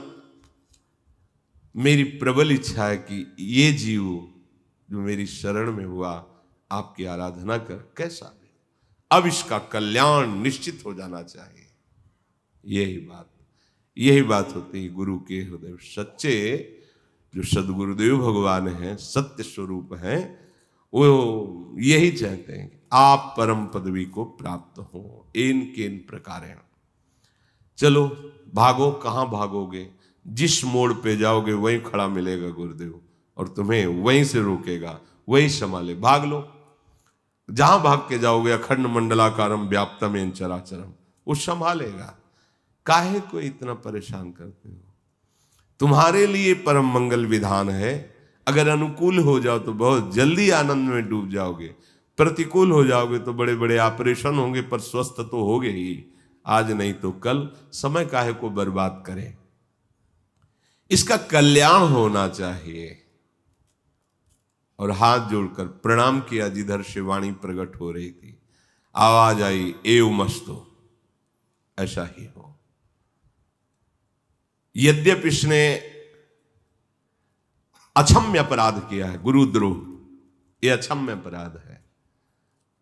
मेरी प्रबल इच्छा है कि ये जीव जो मेरी शरण में हुआ आपकी आराधना कर कैसा भी, अब इसका कल्याण निश्चित हो जाना चाहिए। यही बात होती है गुरु के हृदय। सच्चे जो सदगुरुदेव भगवान हैं, सत्य स्वरूप हैं, वो यही चाहते हैं कि आप परम पदवी को प्राप्त हो इन केन प्रकारेण। चलो भागो, कहाँ भागोगे? जिस मोड़ पे जाओगे वहीं खड़ा मिलेगा गुरुदेव, और तुम्हें वहीं से रोकेगा, वहीं संभाले। भाग लो, जहां भाग के जाओगे अखंड मंडलाकारम व्याप्तम चराचरम, वो संभालेगा। काहे को इतना परेशान करते हो? तुम्हारे लिए परम मंगल विधान है। अगर अनुकूल हो जाओ तो बहुत जल्दी आनंद में डूब जाओगे, प्रतिकूल हो जाओगे तो बड़े बड़े ऑपरेशन होंगे, पर स्वस्थ तो होगे ही, आज नहीं तो कल। समय काहे को बर्बाद करें? इसका कल्याण होना चाहिए। और हाथ जोड़कर प्रणाम किया जिधर से वाणी प्रकट हो रही थी। आवाज आई, एव मस्तो, ऐसा ही हो। यद्यपि इसने अक्षम्य अपराध किया है, गुरुद्रोह, ये अक्षम्य अपराध है।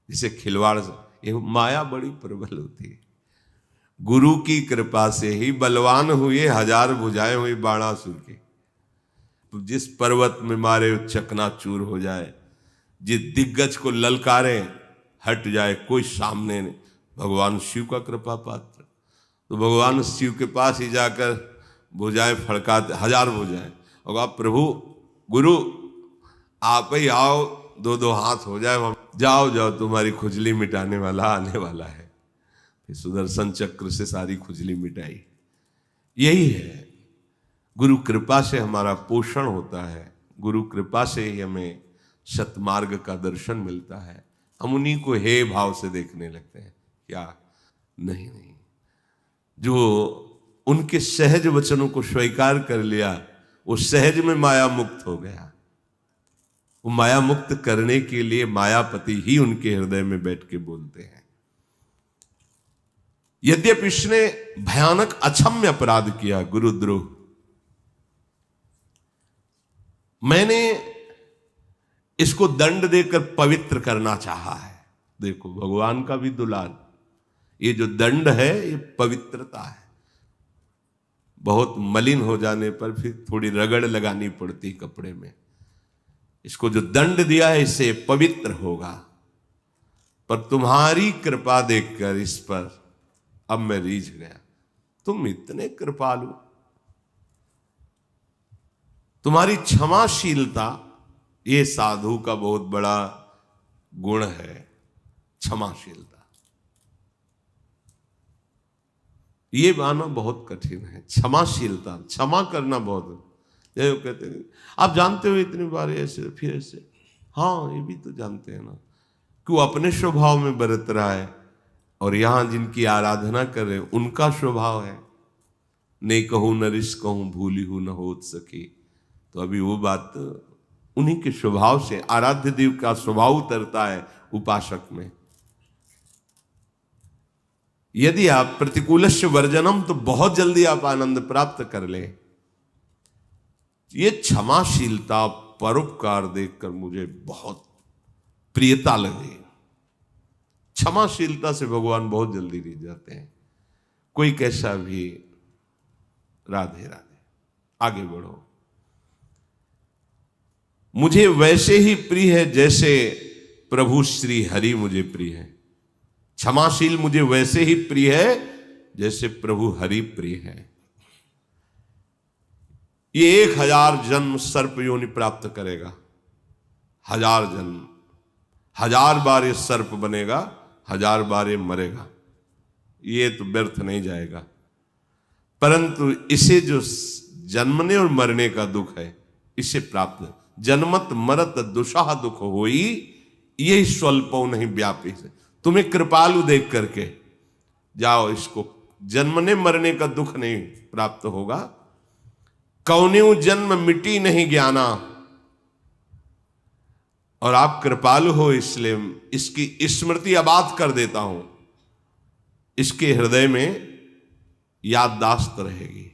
जिसे खिलवाड़, ये माया बड़ी प्रबल होती है। गुरु की कृपा से ही बलवान हुए 1000 भुजाएं हुई बाणासुर की। जिस पर्वत में मारे चकनाचूर हो जाए, जिस दिग्गज को ललकारे हट जाए, कोई सामने नहीं। भगवान शिव का कृपा पात्र, तो भगवान शिव के पास ही जाकर भुजाएं फड़काते, 1000 भुजाएं, और आप प्रभु गुरु आप ही आओ, 2-2 हाथ हो जाए, जाओ जाओ तुम्हारी खुजली मिटाने वाला आने वाला है। फिर सुदर्शन चक्र से सारी खुजली मिटाई। यही है, गुरु कृपा से हमारा पोषण होता है, गुरु कृपा से ही हमें सतमार्ग का दर्शन मिलता है। हम उन्हीं को हे भाव से देखने लगते हैं। क्या नहीं, जो उनके सहज वचनों को स्वीकार कर लिया, वो सहज में माया मुक्त हो गया। वो माया मुक्त करने के लिए मायापति ही उनके हृदय में बैठ के बोलते हैं। यद्यपि इसने भयानक अक्षम्य अपराध किया, गुरुद्रोह, मैंने इसको दंड देकर पवित्र करना चाहा है। देखो भगवान का भी दुलार, ये जो दंड है ये पवित्रता है। बहुत मलिन हो जाने पर फिर थोड़ी रगड़ लगानी पड़ती कपड़े में। इसको जो दंड दिया है इससे पवित्र होगा। पर तुम्हारी कृपा देखकर इस पर अब मैं रीझ गया। तुम इतने कृपालु, तुम्हारी क्षमाशीलता, ये साधु का बहुत बड़ा गुण है, क्षमाशीलता। ये माना बहुत कठिन है, क्षमाशीलता, क्षमा करना बहुत। जैसे कहते हैं आप जानते हो इतनी बार ऐसे फिर ऐसे, हाँ ये भी तो जानते हैं ना कि वो अपने स्वभाव में बरत रहा है, और यहां जिनकी आराधना कर रहे उनका स्वभाव है। नहीं कहूं न रिस कहूं भूली हूं न होत सकी। तो अभी वो बात उन्हीं के स्वभाव से, आराध्य देव का स्वभाव उतरता है उपासक में। यदि आप प्रतिकूलस्य वर्जनम, तो बहुत जल्दी आप आनंद प्राप्त कर ले। ये क्षमाशीलता, परोपकार देखकर मुझे बहुत प्रियता लगी। क्षमाशीलता से भगवान बहुत जल्दी रिझ जाते हैं। कोई कैसा भी, राधे राधे, आगे बढ़ो। मुझे वैसे ही प्रिय है जैसे प्रभु श्री हरि मुझे प्रिय है। क्षमाशील मुझे वैसे ही प्रिय है जैसे प्रभु हरि प्रिय है। ये 1000 जन्म सर्प योनि प्राप्त करेगा, 1000 जन्म, 1000 बार ये सर्प बनेगा, 1000 बार ये मरेगा, ये तो व्यर्थ नहीं जाएगा। परंतु इसे जो जन्मने और मरने का दुख है, इसे प्राप्त, जन्मत मरत दुषाह दुख होई, ये स्वल्पो नहीं व्यापी से। तुम्हें कृपालु देख करके जाओ, इसको जन्मने मरने का दुख नहीं प्राप्त होगा। कौन्यू जन्म मिटी नहीं ज्ञाना, और आप कृपालु हो इसलिए इसकी स्मृति आबाद कर देता हूं। इसके हृदय में याददाश्त रहेगी,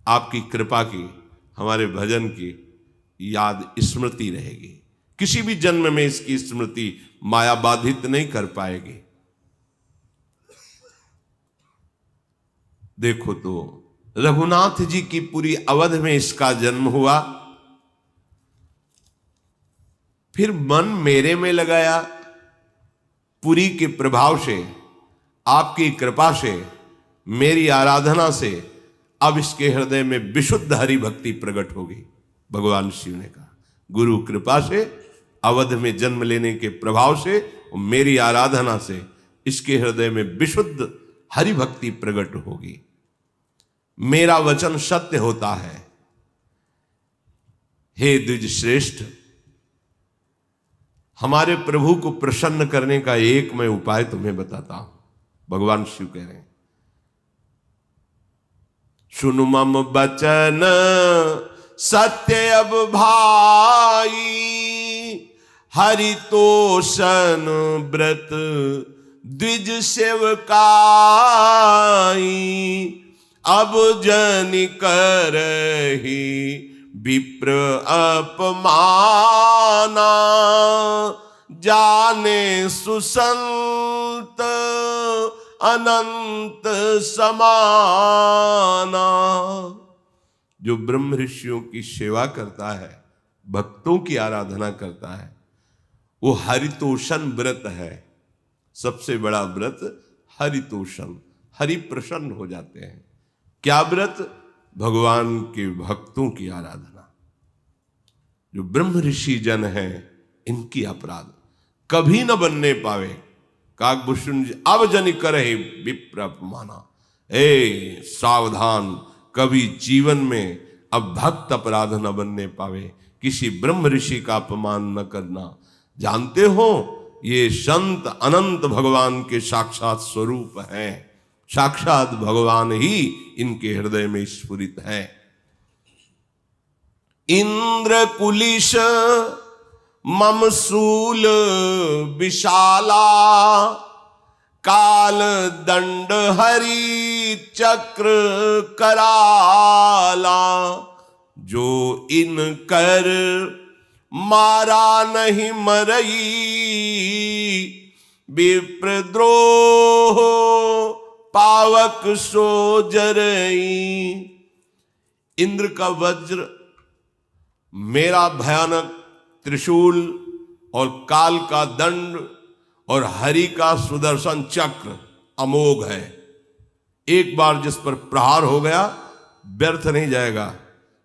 आपकी कृपा की, हमारे भजन की याद, स्मृति रहेगी। किसी भी जन्म में इसकी स्मृति माया बाधित नहीं कर पाएगी। देखो तो रघुनाथ जी की पूरी अवध में इसका जन्म हुआ, फिर मन मेरे में लगाया, पुरी के प्रभाव से, आपकी कृपा से, मेरी आराधना से अब इसके हृदय में विशुद्ध हरि भक्ति प्रकट होगी। भगवान शिव ने कहा, गुरु कृपा से, अवध में जन्म लेने के प्रभाव से, मेरी आराधना से इसके हृदय में विशुद्ध हरि भक्ति प्रकट होगी। मेरा वचन सत्य होता है। हे द्विज श्रेष्ठ, हमारे प्रभु को प्रसन्न करने का एक मैं उपाय तुम्हें बताता हूं। भगवान शिव कह रहे हैं, सुनु मम बचन सत्य अब भाई, हरितोषण व्रत द्विज सेवकाई, अब जन करही विप्र अपमाना जाने सुसंत अनंत समाना। जो ब्रह्म ऋषियों की सेवा करता है, भक्तों की आराधना करता है, वो हरितोषण व्रत है। सबसे बड़ा व्रत हरितोषण, हरि प्रसन्न हो जाते हैं। क्या व्रत? भगवान के भक्तों की आराधना। जो ब्रह्म ऋषि जन है, इनकी अपराध कभी न बनने पावे। काकभूषण जी अब जन करे विप्र अपमाना। ए सावधान, कभी जीवन में अब भक्त अपराध न बनने पावे, किसी ब्रह्म ऋषि का अपमान न करना। जानते हो ये संत अनंत भगवान के साक्षात स्वरूप हैं, साक्षात भगवान ही इनके हृदय में स्फुरित है। इंद्र कुलिश ममसूल विशाला काल दंड हरि चक्र कराला। जो इन कर मारा नहीं मरई विप्रद्रोह पावक सो जरई। इंद्र का वज्र, मेरा भयानक त्रिशूल और काल का दंड और हरि का सुदर्शन चक्र अमोघ है। एक बार जिस पर प्रहार हो गया व्यर्थ नहीं जाएगा,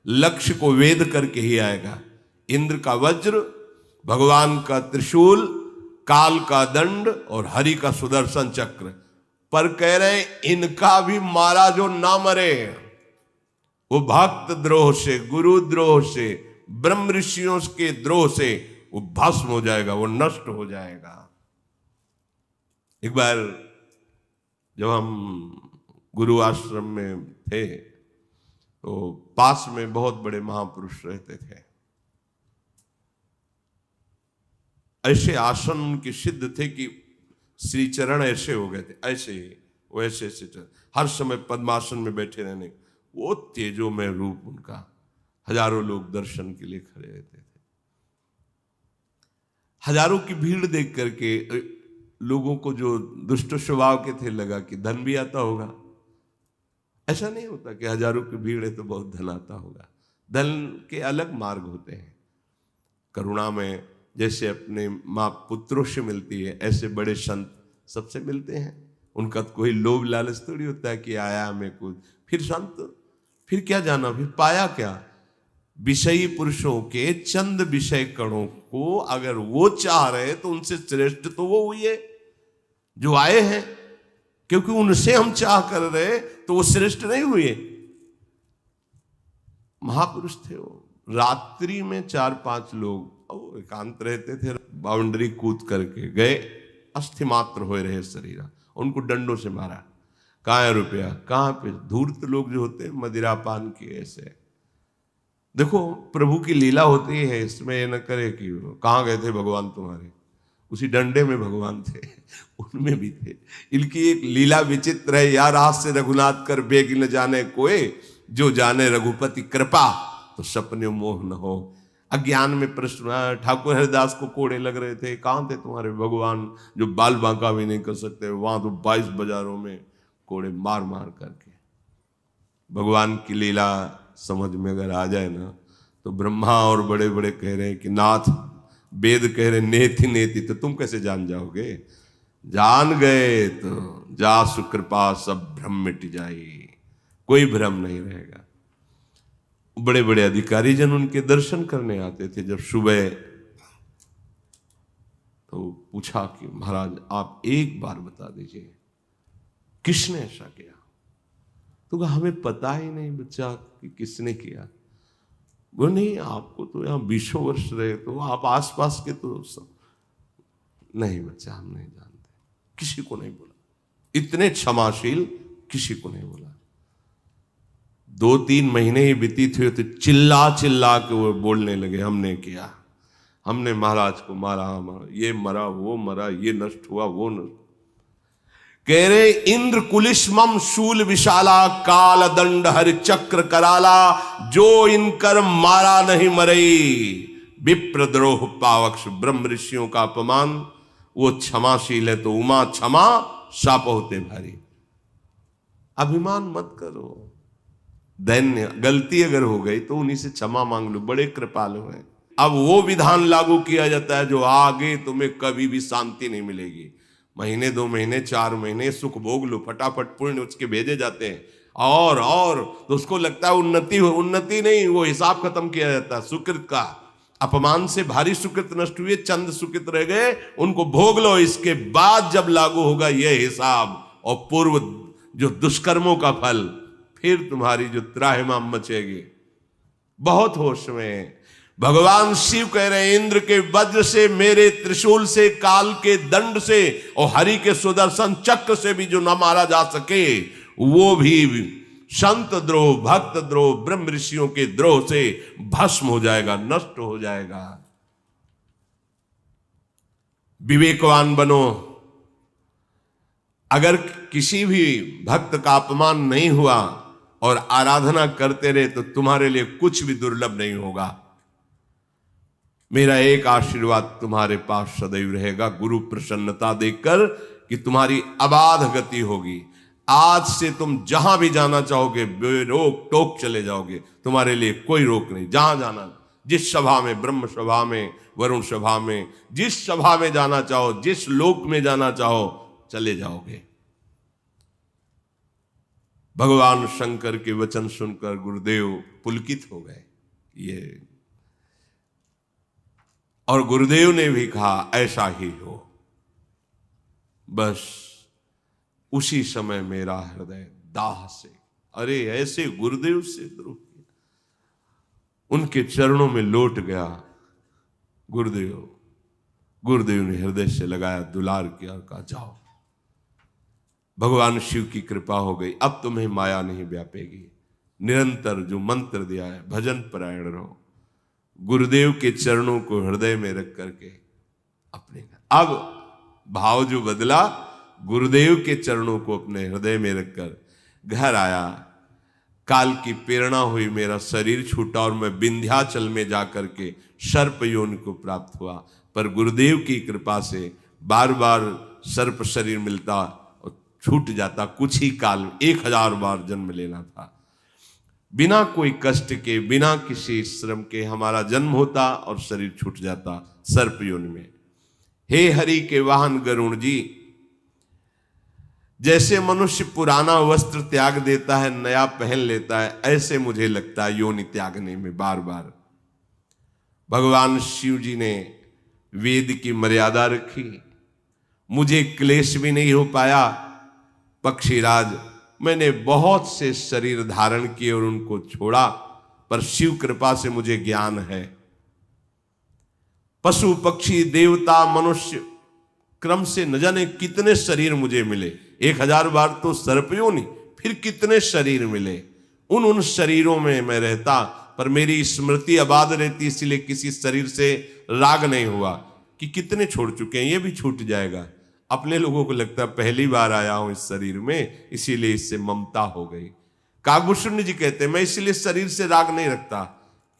लक्ष्य को वेद करके ही आएगा। इंद्र का वज्र, भगवान का त्रिशूल, काल का दंड और हरि का सुदर्शन चक्र। पर कह रहे इनका भी मारा जो ना मरे, वो भक्त द्रोह से, गुरु द्रोह से, ब्रह्म ऋषियों के द्रोह से वो भस्म हो जाएगा, वो नष्ट हो जाएगा। एक बार जब हम गुरु आश्रम में थे तो पास में बहुत बड़े महापुरुष रहते थे। ऐसे आसन उनके सिद्ध थे कि श्री चरण ऐसे हो गए थे, ऐसे ही वो ऐसे ऐसे हर समय पद्मासन में बैठे रहने। वो तेजोमय रूप उनका, हजारों लोग दर्शन के लिए खड़े रहते थे। हजारों की भीड़ देख करके लोगों को जो दुष्ट स्वभाव के थे लगा कि धन भी आता होगा। ऐसा नहीं होता कि हजारों की भीड़ है तो बहुत धन आता होगा। धन के अलग मार्ग होते हैं। करुणा में जैसे अपने माँ पुत्रों से मिलती है, ऐसे बड़े संत सबसे मिलते हैं। उनका कोई लोभ लालच थोड़ी होता है कि आया हमें कुछ, फिर संत, फिर क्या जाना, फिर पाया क्या? विषयी पुरुषों के चंद विषय कणों को अगर वो चाह रहे तो उनसे श्रेष्ठ तो वो हुए जो आए हैं। क्योंकि उनसे हम चाह कर रहे तो वो श्रेष्ठ नहीं हुए। महापुरुष थे वो। रात्रि में 4-5 लोग एकांत रहते थे, बाउंड्री कूद करके गए, अस्थि मात्र हो रहे शरीर, उनको डंडों से मारा। कहाँ है रुपया, कहाँ पे? धूर्त लोग जो होते हैं मदिरापान के ऐसे। देखो प्रभु की लीला होती है, इसमें ये न करे कि कहाँ गए थे भगवान तुम्हारे, उसी डंडे में भगवान थे, उनमें भी थे। इनकी एक लीला विचित्र है। या रास से रघुनाथ कर बेग न जाने कोई, जो जाने रघुपति कृपा तो सपने मोह न हो। अज्ञान में प्रश्न, ठाकुर हरिदास को कोड़े लग रहे थे, कहाँ थे तुम्हारे भगवान जो बाल बांका भी नहीं कर सकते? वहां तो 22 बाजारों में कोड़े मार मार करके। भगवान की लीला समझ में अगर आ जाए ना, तो ब्रह्मा और बड़े बड़े कह रहे हैं कि नाथ, वेद कह रहे नेति नेति, तो तुम कैसे जान जाओगे? जान गए तो जा सुकृपा सब भ्रम मिट जाए, कोई भ्रम नहीं रहेगा। बड़े बड़े अधिकारी जन उनके दर्शन करने आते थे। जब सुबह तो पूछा कि महाराज आप एक बार बता दीजिए किसने ऐसा किया? तो कहा हमें पता ही नहीं बच्चा कि किसने किया। वो नहीं, आपको तो यहाँ 20 वर्ष रहे, तो आप आसपास के तो सब नहीं बच्चा, हम नहीं जानते, किसी को नहीं बोला। इतने क्षमाशील, किसी को नहीं बोला। 2-3 महीने ही व्यतीत हुए तो चिल्ला चिल्ला के वो बोलने लगे हमने किया, हमने महाराज को मारा, ये मरा, वो मरा, ये नष्ट हुआ, वो नष्ट। कह रहे इंद्र कुलिश्मम शूल विशाला काल दंड हरि चक्र कराला, जो इनकर मारा नहीं मरई। विप्रद्रोह पावक्ष ब्रह्म ऋषियों का अपमान, वो क्षमाशील है तो उमा क्षमा शाप होते भारी। अभिमान मत करो, दैन्य गलती अगर हो गई तो उन्हीं से क्षमा मांग लो, बड़े कृपालु हैं। अब वो विधान लागू किया जाता है जो आगे तुम्हें कभी भी शांति नहीं मिलेगी। महीने 2 महीने 4 महीने सुख भोग लो, फटाफट पुण्य उसके भेजे जाते हैं, और तो उसको लगता है उन्नति नहीं, वो हिसाब खत्म किया जाता है सुकृत का। अपमान से भारी सुकृत नष्ट हुए, चंद सुकृत रह गए, उनको भोग लो, इसके बाद जब लागू होगा यह हिसाब और पूर्व जो दुष्कर्मों का फल, फिर तुम्हारी जो त्राहिमाम मचेगी। बहुत होश में भगवान शिव कह रहे हैं इंद्र के वज्र से, मेरे त्रिशूल से, काल के दंड से और हरि के सुदर्शन चक्र से भी जो न मारा जा सके, वो भी संत द्रोह, भक्त द्रोह, ब्रह्म ऋषियों के द्रोह से भस्म हो जाएगा, नष्ट हो जाएगा। विवेकवान बनो। अगर किसी भी भक्त का अपमान नहीं हुआ और आराधना करते रहे तो तुम्हारे लिए कुछ भी दुर्लभ नहीं होगा। मेरा एक आशीर्वाद तुम्हारे पास सदैव रहेगा, गुरु प्रसन्नता देखकर कि तुम्हारी अबाध गति होगी। आज से तुम जहां भी जाना चाहोगे बेरोक टोक चले जाओगे, तुम्हारे लिए कोई रोक नहीं। जहां जाना, जिस सभा में, ब्रह्म सभा में, वरुण सभा में, जिस सभा में जाना चाहो, जिस लोक में जाना चाहो, चले जाओगे। भगवान शंकर के वचन सुनकर गुरुदेव पुलकित हो गए। ये और गुरुदेव ने भी कहा ऐसा ही हो। बस उसी समय मेरा हृदय दाह से, अरे ऐसे गुरुदेव से द्रोह किया, उनके चरणों में लौट गया। गुरुदेव ने हृदय से लगाया, दुलार किया, कहा जाओ, भगवान शिव की कृपा हो गई, अब तुम्हें माया नहीं व्यापेगी। निरंतर जो मंत्र दिया है, भजन परायण रहो, गुरुदेव के चरणों को हृदय में रख करके अपने, अब भाव जो बदला, गुरुदेव के चरणों को अपने हृदय में रखकर घर आया। काल की प्रेरणा हुई, मेरा शरीर छूटा और मैं विंध्याचल में जाकर के सर्प योनि को प्राप्त हुआ। पर गुरुदेव की कृपा से बार बार सर्प शरीर मिलता और छूट जाता। कुछ ही काल 1000 बार जन्म लेना था। बिना कोई कष्ट के, बिना किसी श्रम के हमारा जन्म होता और शरीर छूट जाता सर्प योनि में। हे हरि के वाहन गरुण जी, जैसे मनुष्य पुराना वस्त्र त्याग देता है, नया पहन लेता है, ऐसे मुझे लगता है योनि त्यागने में बार बार। भगवान शिव जी ने वेद की मर्यादा रखी, मुझे क्लेश भी नहीं हो पाया। पक्षीराज, मैंने बहुत से शरीर धारण किए और उनको छोड़ा, पर शिव कृपा से मुझे ज्ञान है। पशु पक्षी देवता मनुष्य क्रम से न जाने कितने शरीर मुझे मिले। 1000 बार तो सर्प योनि, फिर कितने शरीर मिले। उन शरीरों में मैं रहता, पर मेरी स्मृति आबाद रहती, इसलिए किसी शरीर से राग नहीं हुआ कि कितने छोड़ चुके हैं, ये भी छूट जाएगा। अपने लोगों को लगता है पहली बार आया हूं इस शरीर में, इसीलिए इससे ममता हो गई। काकभूषण जी कहते हैं, मैं इसीलिए शरीर से राग नहीं रखता,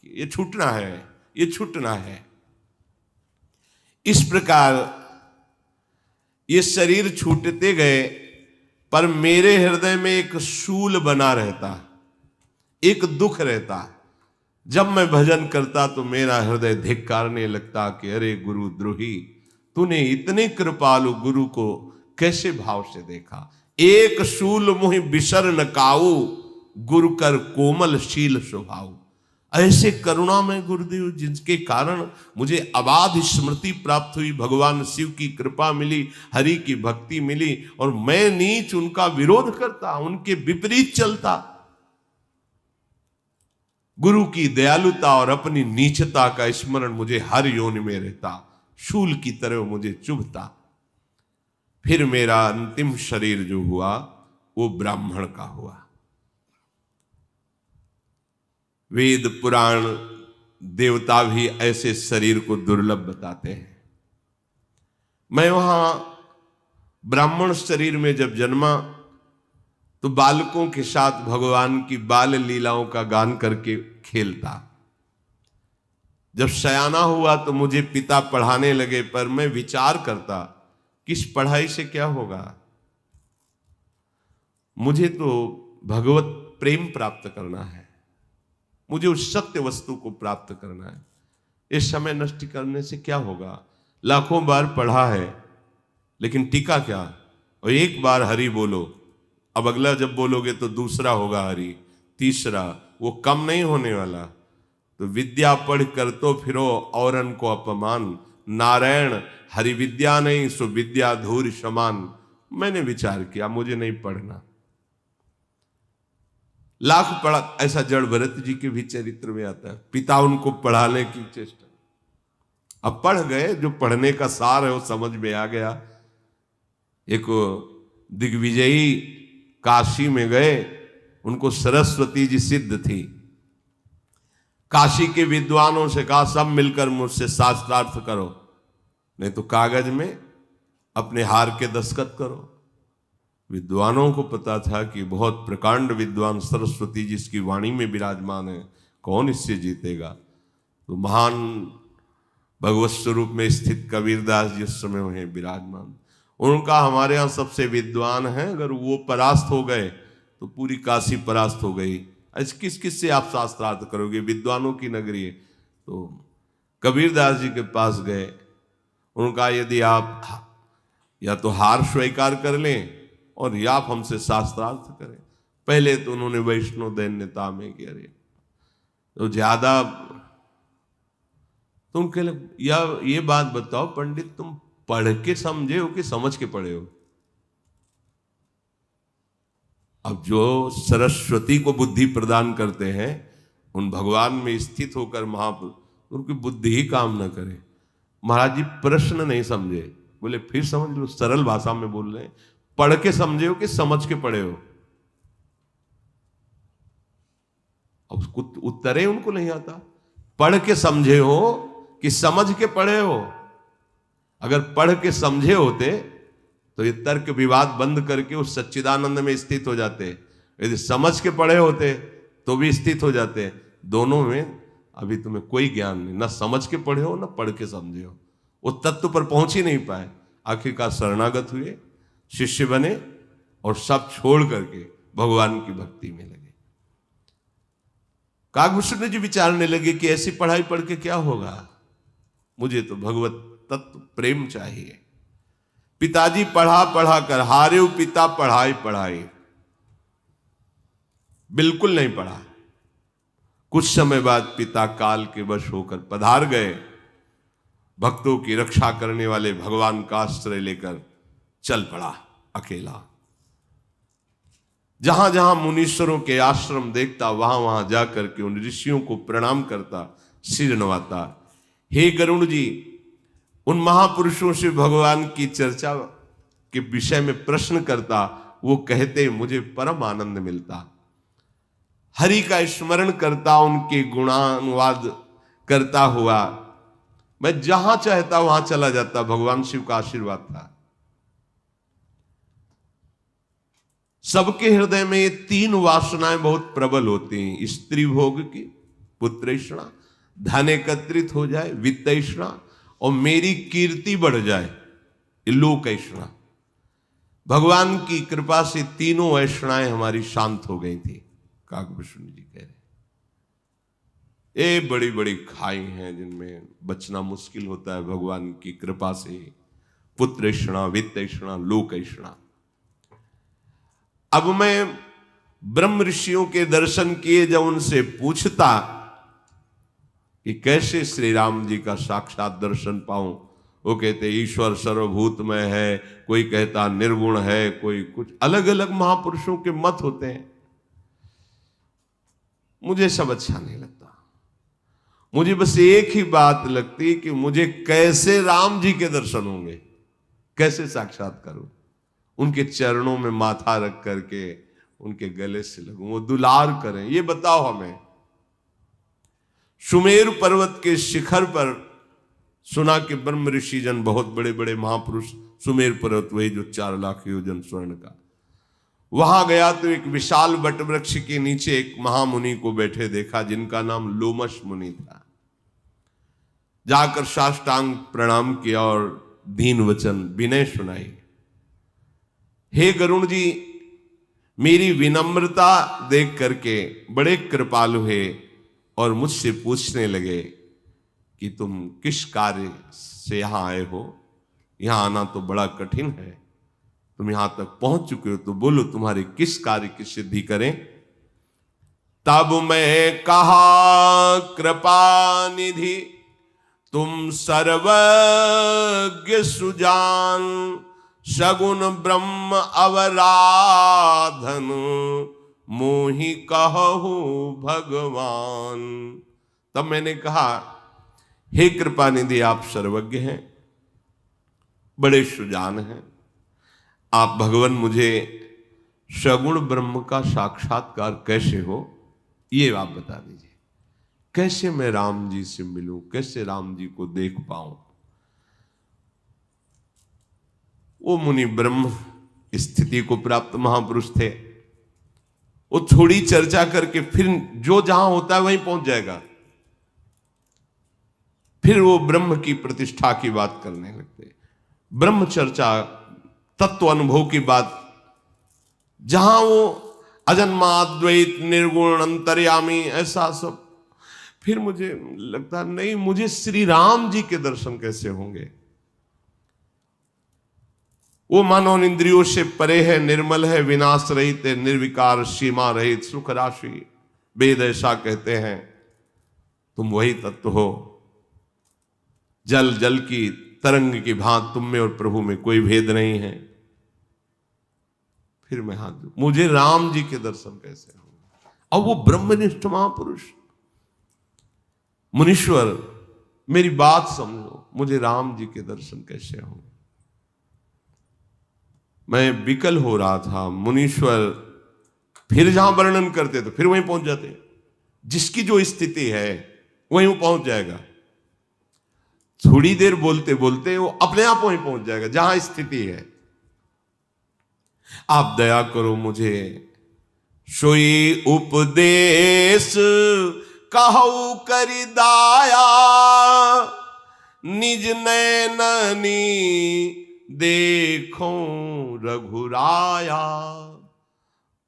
ये छूटना है, ये छूटना है। इस प्रकार ये शरीर छूटते गए, पर मेरे हृदय में एक शूल बना रहता, एक दुख रहता। जब मैं भजन करता तो मेरा हृदय धिक्कारने लगता कि अरे गुरु द्रोही, तूने इतने कृपालु गुरु को कैसे भाव से देखा। एक शूल मुहि बिसर न काऊ, गुरु कर कोमल शील स्वभाव। ऐसे करुणा में गुरुदेव, जिनके कारण मुझे अबाध स्मृति प्राप्त हुई, भगवान शिव की कृपा मिली, हरि की भक्ति मिली, और मैं नीच उनका विरोध करता, उनके विपरीत चलता। गुरु की दयालुता और अपनी नीचता का स्मरण मुझे हर योनि में रहता, शूल की तरह मुझे चुभता। फिर मेरा अंतिम शरीर जो हुआ वो ब्राह्मण का हुआ। वेद पुराण देवता भी ऐसे शरीर को दुर्लभ बताते हैं। मैं वहां ब्राह्मण शरीर में जब जन्मा तो बालकों के साथ भगवान की बाल लीलाओं का गान करके खेलता। जब सयाना हुआ तो मुझे पिता पढ़ाने लगे, पर मैं विचार करता किस पढ़ाई से क्या होगा, मुझे तो भगवत प्रेम प्राप्त करना है, मुझे उस सत्य वस्तु को प्राप्त करना है। इस समय नष्ट करने से क्या होगा? लाखों बार पढ़ा है लेकिन टीका क्या? और एक बार हरि बोलो, अब अगला जब बोलोगे तो दूसरा होगा हरि, तीसरा, वो कम नहीं होने वाला। तो विद्या पढ़ कर तो फिरो औरन को अपमान, नारायण हरि विद्या नहीं सो विद्या धूर समान। मैंने विचार किया मुझे नहीं पढ़ना, लाख पढ़ा। ऐसा जड़ भरत जी के भी चरित्र में आता है, पिता उनको पढ़ाने की चेष्टा। अब पढ़ गए, जो पढ़ने का सार है वो समझ में आ गया। एक दिग्विजयी काशी में गए, उनको सरस्वती जी सिद्ध थी। काशी के विद्वानों से कहा सब मिलकर मुझसे शास्त्रार्थ करो, नहीं तो कागज में अपने हार के दस्तखत करो। विद्वानों को पता था कि बहुत प्रकांड विद्वान सरस्वती जिसकी वाणी में विराजमान है, कौन इससे जीतेगा। तो महान भगवत स्वरूप में स्थित कबीरदास जी उस समय वहीं विराजमान। उनका हमारे यहाँ सबसे विद्वान है, अगर वो परास्त हो गए तो पूरी काशी परास्त हो गई। ऐसे किस किस से आप शास्त्रार्थ करोगे, विद्वानों की नगरी है। तो कबीरदास जी के पास गए, उनका यदि आप या तो हार स्वीकार कर लें और या आप हमसे शास्त्रार्थ करें। पहले तो उन्होंने वैष्णव दैन्यता में किया, तो ज्यादा तुम कह या ये बात बताओ पंडित, तुम पढ़ के समझे हो कि समझ के पढ़े हो? अब जो सरस्वती को बुद्धि प्रदान करते हैं, उन भगवान में स्थित होकर महापुरुष, उनकी बुद्धि ही काम न करे। महाराज जी प्रश्न नहीं समझे, बोले फिर समझ लो, सरल भाषा में बोल रहे हैं, पढ़ के समझे हो कि समझ के पढ़े हो? अब उसको उत्तर ही उनको नहीं आता। पढ़ के समझे हो कि समझ के पढ़े हो? अगर पढ़ के समझे होते तो ये तर्क विवाद बंद करके उस सच्चिदानंद में स्थित हो जाते। यदि समझ के पढ़े होते तो भी स्थित हो जाते। दोनों में अभी तुम्हें कोई ज्ञान नहीं, ना समझ के पढ़े हो ना पढ़ के समझे हो, वो तत्व पर पहुंच ही नहीं पाए। आखिरकार शरणागत हुए, शिष्य बने और सब छोड़ करके भगवान की भक्ति में लगे। काकभूषण जी विचारने लगे कि ऐसी पढ़ाई पढ़ के क्या होगा, मुझे तो भगवत तत्व प्रेम चाहिए। पिताजी पढ़ा पढ़ा कर हारे, पिता पढ़ाई पढ़ाई बिल्कुल नहीं पढ़ा। कुछ समय बाद पिता काल के वश होकर पधार गए। भक्तों की रक्षा करने वाले भगवान का आश्रय लेकर चल पड़ा अकेला। जहां जहां मुनीश्वरों के आश्रम देखता, वहां वहां जाकर के उन ऋषियों को प्रणाम करता, सिर नवाता। हे गरुण जी, उन महापुरुषों से भगवान की चर्चा के विषय में प्रश्न करता, वो कहते मुझे परम आनंद मिलता। हरि का स्मरण करता, उनके गुणानुवाद करता हुआ मैं जहां चाहता वहां चला जाता। भगवान शिव का आशीर्वाद था। सबके हृदय में ये तीन वासनाएं बहुत प्रबल होती हैं, स्त्री भोग की, पुत्रेषणा, धन एकत्रित हो जाए, वित्तेषणा, और मेरी कीर्ति बढ़ जाए, लोकेषणा। भगवान की कृपा से तीनों ऐषणाएं हमारी शांत हो गई थी। काकभूषण जी कह रहे, ये बड़ी बड़ी खाई हैं जिनमें बचना मुश्किल होता है भगवान की कृपा से। पुत्रेषणा, वित्तेषणा, लोकेषणा। अब मैं ब्रह्म ऋषियों के दर्शन किए, जब उनसे पूछता कि कैसे श्री राम जी का साक्षात दर्शन पाऊं, वो कहते ईश्वर सर्वभूतमय है, कोई कहता निर्गुण है, कोई कुछ। अलग अलग महापुरुषों के मत होते हैं। मुझे सब अच्छा नहीं लगता। मुझे बस एक ही बात लगती कि मुझे कैसे राम जी के दर्शन होंगे, कैसे साक्षात करूं, उनके चरणों में माथा रख करके उनके गले से लगूं, वो दुलार करें, ये बताओ हमें। सुमेरु पर्वत के शिखर पर सुना कि ब्रह्म ऋषि जन बहुत बड़े बड़े महापुरुष, सुमेर पर्वत वही जो 4 लाख योजन स्वर्ण का, वहां गया तो एक विशाल वट वृक्ष के नीचे एक महामुनि को बैठे देखा जिनका नाम लोमश मुनि था। जाकर साष्टांग प्रणाम किया और दीन वचन विनय सुनाई। हे गरुण जी, मेरी विनम्रता देख करके बड़े कृपालु हुए और मुझसे पूछने लगे कि तुम किस कार्य से यहां आए हो। यहां आना तो बड़ा कठिन है, तुम यहां तक पहुंच चुके हो, तो बोलो तुम्हारे किस कार्य की सिद्धि करें। तब मैं कहा कृपा निधि तुम सर्वज्ञ सुजान, सगुण ब्रह्म अवराधन मोहि कहु भगवान। तब मैंने कहा हे कृपा निधि, आप सर्वज्ञ हैं, बड़े सुजान हैं, आप भगवान मुझे सगुण ब्रह्म का साक्षात्कार कैसे हो ये आप बता दीजिए। कैसे मैं राम जी से मिलूं, कैसे राम जी को देख पाऊं। वो मुनि ब्रह्म स्थिति को प्राप्त महापुरुष थे। वो थोड़ी चर्चा करके फिर जो जहां होता है वहीं पहुंच जाएगा। फिर वो ब्रह्म की प्रतिष्ठा की बात करने लगते। ब्रह्म चर्चा, तत्व अनुभव की बात, जहां वो अजन्मा अद्वैत निर्गुण अंतर्यामी ऐसा सब, फिर मुझे लगता नहीं, मुझे श्री राम जी के दर्शन कैसे होंगे। वो मानव इंद्रियों से परे है, निर्मल है, विनाश रहित है, निर्विकार, सीमा रहित, सुख राशि। वेद ऐसा कहते हैं, तुम वही तत्व हो। जल जल की तरंग की भांति तुम में और प्रभु में कोई भेद नहीं है। फिर मैं हाथ दूं, मुझे राम जी के दर्शन कैसे होंगे। और वो ब्रह्मनिष्ठ महापुरुष मुनीश्वर, मेरी बात समझो, मुझे राम जी के दर्शन कैसे होंगे। मैं विकल हो रहा था। मुनीश्वर फिर जहां वर्णन करते तो फिर वहीं पहुंच जाते। जिसकी जो स्थिति है वहीं वो पहुंच जाएगा। थोड़ी देर बोलते बोलते वो अपने आप वहीं पहुंच जाएगा जहां स्थिति है। आप दया करो मुझे, सोई उपदेश कहु करि दाया, निज नैननी देखो रघुराया।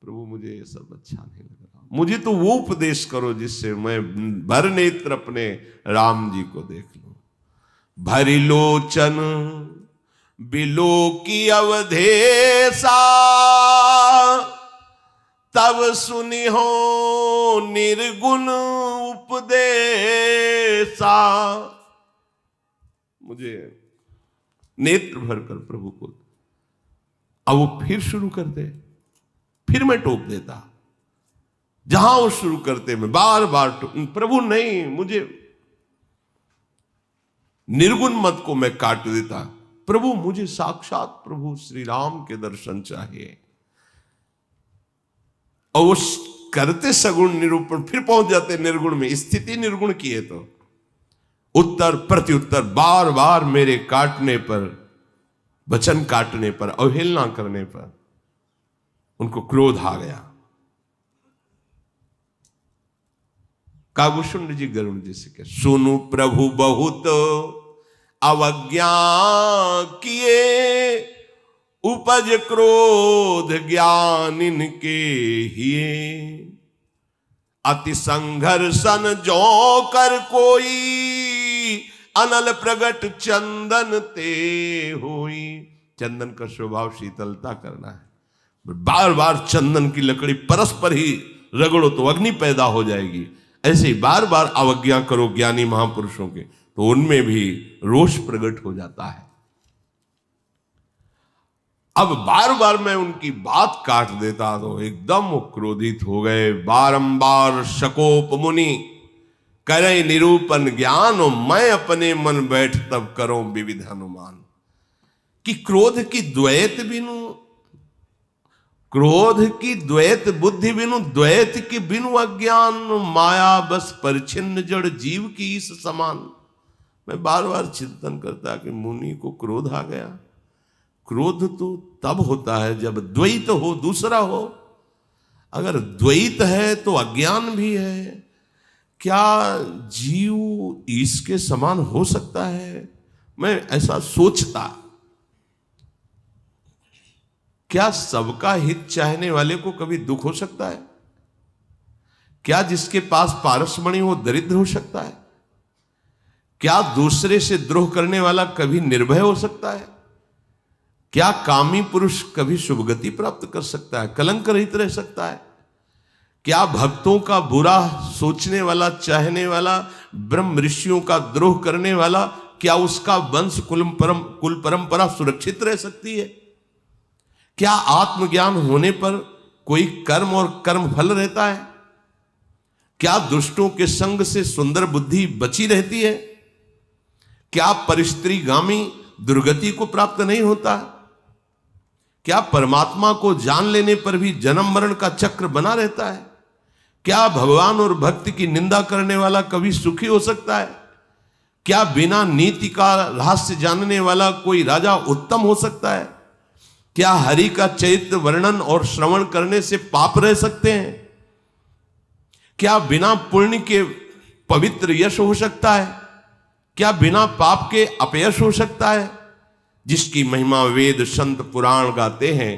प्रभु मुझे ये सब अच्छा नहीं लग रहा, मुझे तो वो उपदेश करो जिससे मैं भर नेत्र अपने राम जी को देख लूं। भरी लोचन बिलो की अवधेसा, तब सुनी हो निर्गुण उपदेशा। मुझे नेत्र भरकर प्रभु को, अब वो फिर शुरू करते, फिर मैं टोक देता। जहां वो शुरू करते मैं बार बार प्रभु नहीं, मुझे निर्गुण मत को मैं काट देता। प्रभु मुझे साक्षात प्रभु श्री राम के दर्शन चाहिए। और वो करते सगुण निरूपण, फिर पहुंच जाते निर्गुण में। स्थिति निर्गुण की है तो उत्तर प्रत्युत्तर बार बार मेरे काटने पर, वचन काटने पर, अवहेलना करने पर उनको क्रोध आ गया। कागुशुंड जी गरुण जी से कह, सुनु प्रभु बहुत अवज्ञा किए, उपज क्रोध ज्ञान इनके हिए। अति संघर्षण जो कर कोई, अनल प्रगट चंदन ते होई। चंदन का स्वभाव शीतलता करना है। बार बार चंदन की लकड़ी परस्पर ही रगड़ो तो अग्नि पैदा हो जाएगी। ऐसे ही बार बार अवज्ञा करो ज्ञानी महापुरुषों के, तो उनमें भी रोष प्रकट हो जाता है। अब बार बार मैं उनकी बात काट देता तो एकदम वो क्रोधित हो गए। बारंबार शकोप मुनि करे निरूपण ज्ञान, और मैं अपने मन बैठ तब करो विविध अनुमान। कि क्रोध की द्वैत बिनु, क्रोध की द्वैत बुद्धि बिनु, द्वैत की बिनु अज्ञान, माया बस परिचिन्न जड़ जीव की इस समान। मैं बार बार चिंतन करता कि मुनि को क्रोध आ गया। क्रोध तो तब होता है जब द्वैत हो, दूसरा हो। अगर द्वैत है तो अज्ञान भी है। क्या जीव इसके समान हो सकता है? मैं ऐसा सोचता। क्या सबका हित चाहने वाले को कभी दुख हो सकता है? क्या जिसके पास पारसमणि वो दरिद्र हो सकता है? क्या दूसरे से द्रोह करने वाला कभी निर्भय हो सकता है? क्या कामी पुरुष कभी शुभगति प्राप्त कर सकता है, कलंक रहित रह सकता है? क्या भक्तों का बुरा सोचने वाला, चाहने वाला, ब्रह्म ऋषियों का द्रोह करने वाला, क्या उसका वंश कुल परंपरा सुरक्षित रह सकती है? क्या आत्मज्ञान होने पर कोई कर्म और कर्म फल रहता है? क्या दुष्टों के संग से सुंदर बुद्धि बची रहती है? क्या परिस्त्रीगामी दुर्गति को प्राप्त नहीं होता? क्या परमात्मा को जान लेने पर भी जन्म मरण का चक्र बना रहता है? क्या भगवान और भक्ति की निंदा करने वाला कभी सुखी हो सकता है? क्या बिना नीति का रहस्य जानने वाला कोई राजा उत्तम हो सकता है? क्या हरि का चरित्र वर्णन और श्रवण करने से पाप रह सकते हैं? क्या बिना पुण्य के पवित्र यश हो सकता है? क्या बिना पाप के अपयश हो सकता है? जिसकी महिमा वेद संत पुराण गाते हैं,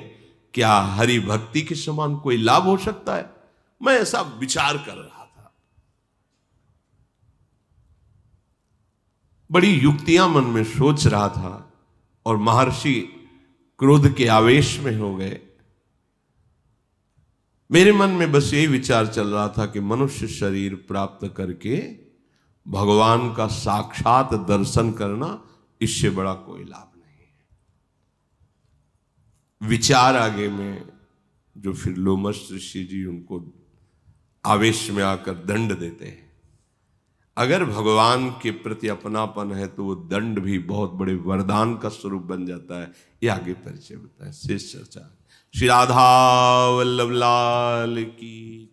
क्या हरि भक्ति के समान कोई लाभ हो सकता है? मैं ऐसा विचार कर रहा था। बड़ी युक्तियां मन में सोच रहा था और महर्षि क्रोध के आवेश में हो गए। मेरे मन में बस यही विचार चल रहा था कि मनुष्य शरीर प्राप्त करके भगवान का साक्षात दर्शन करना, इससे बड़ा कोई लाभ नहीं है। विचार आगे में जो फिर लोमश ऋषि जी उनको आवेश में आकर दंड देते हैं। अगर भगवान के प्रति अपनापन है तो वो दंड भी बहुत बड़े वरदान का स्वरूप बन जाता है। ये आगे परिचय बताए। शेष चर्चा श्री राधा वल्लभ लाल की।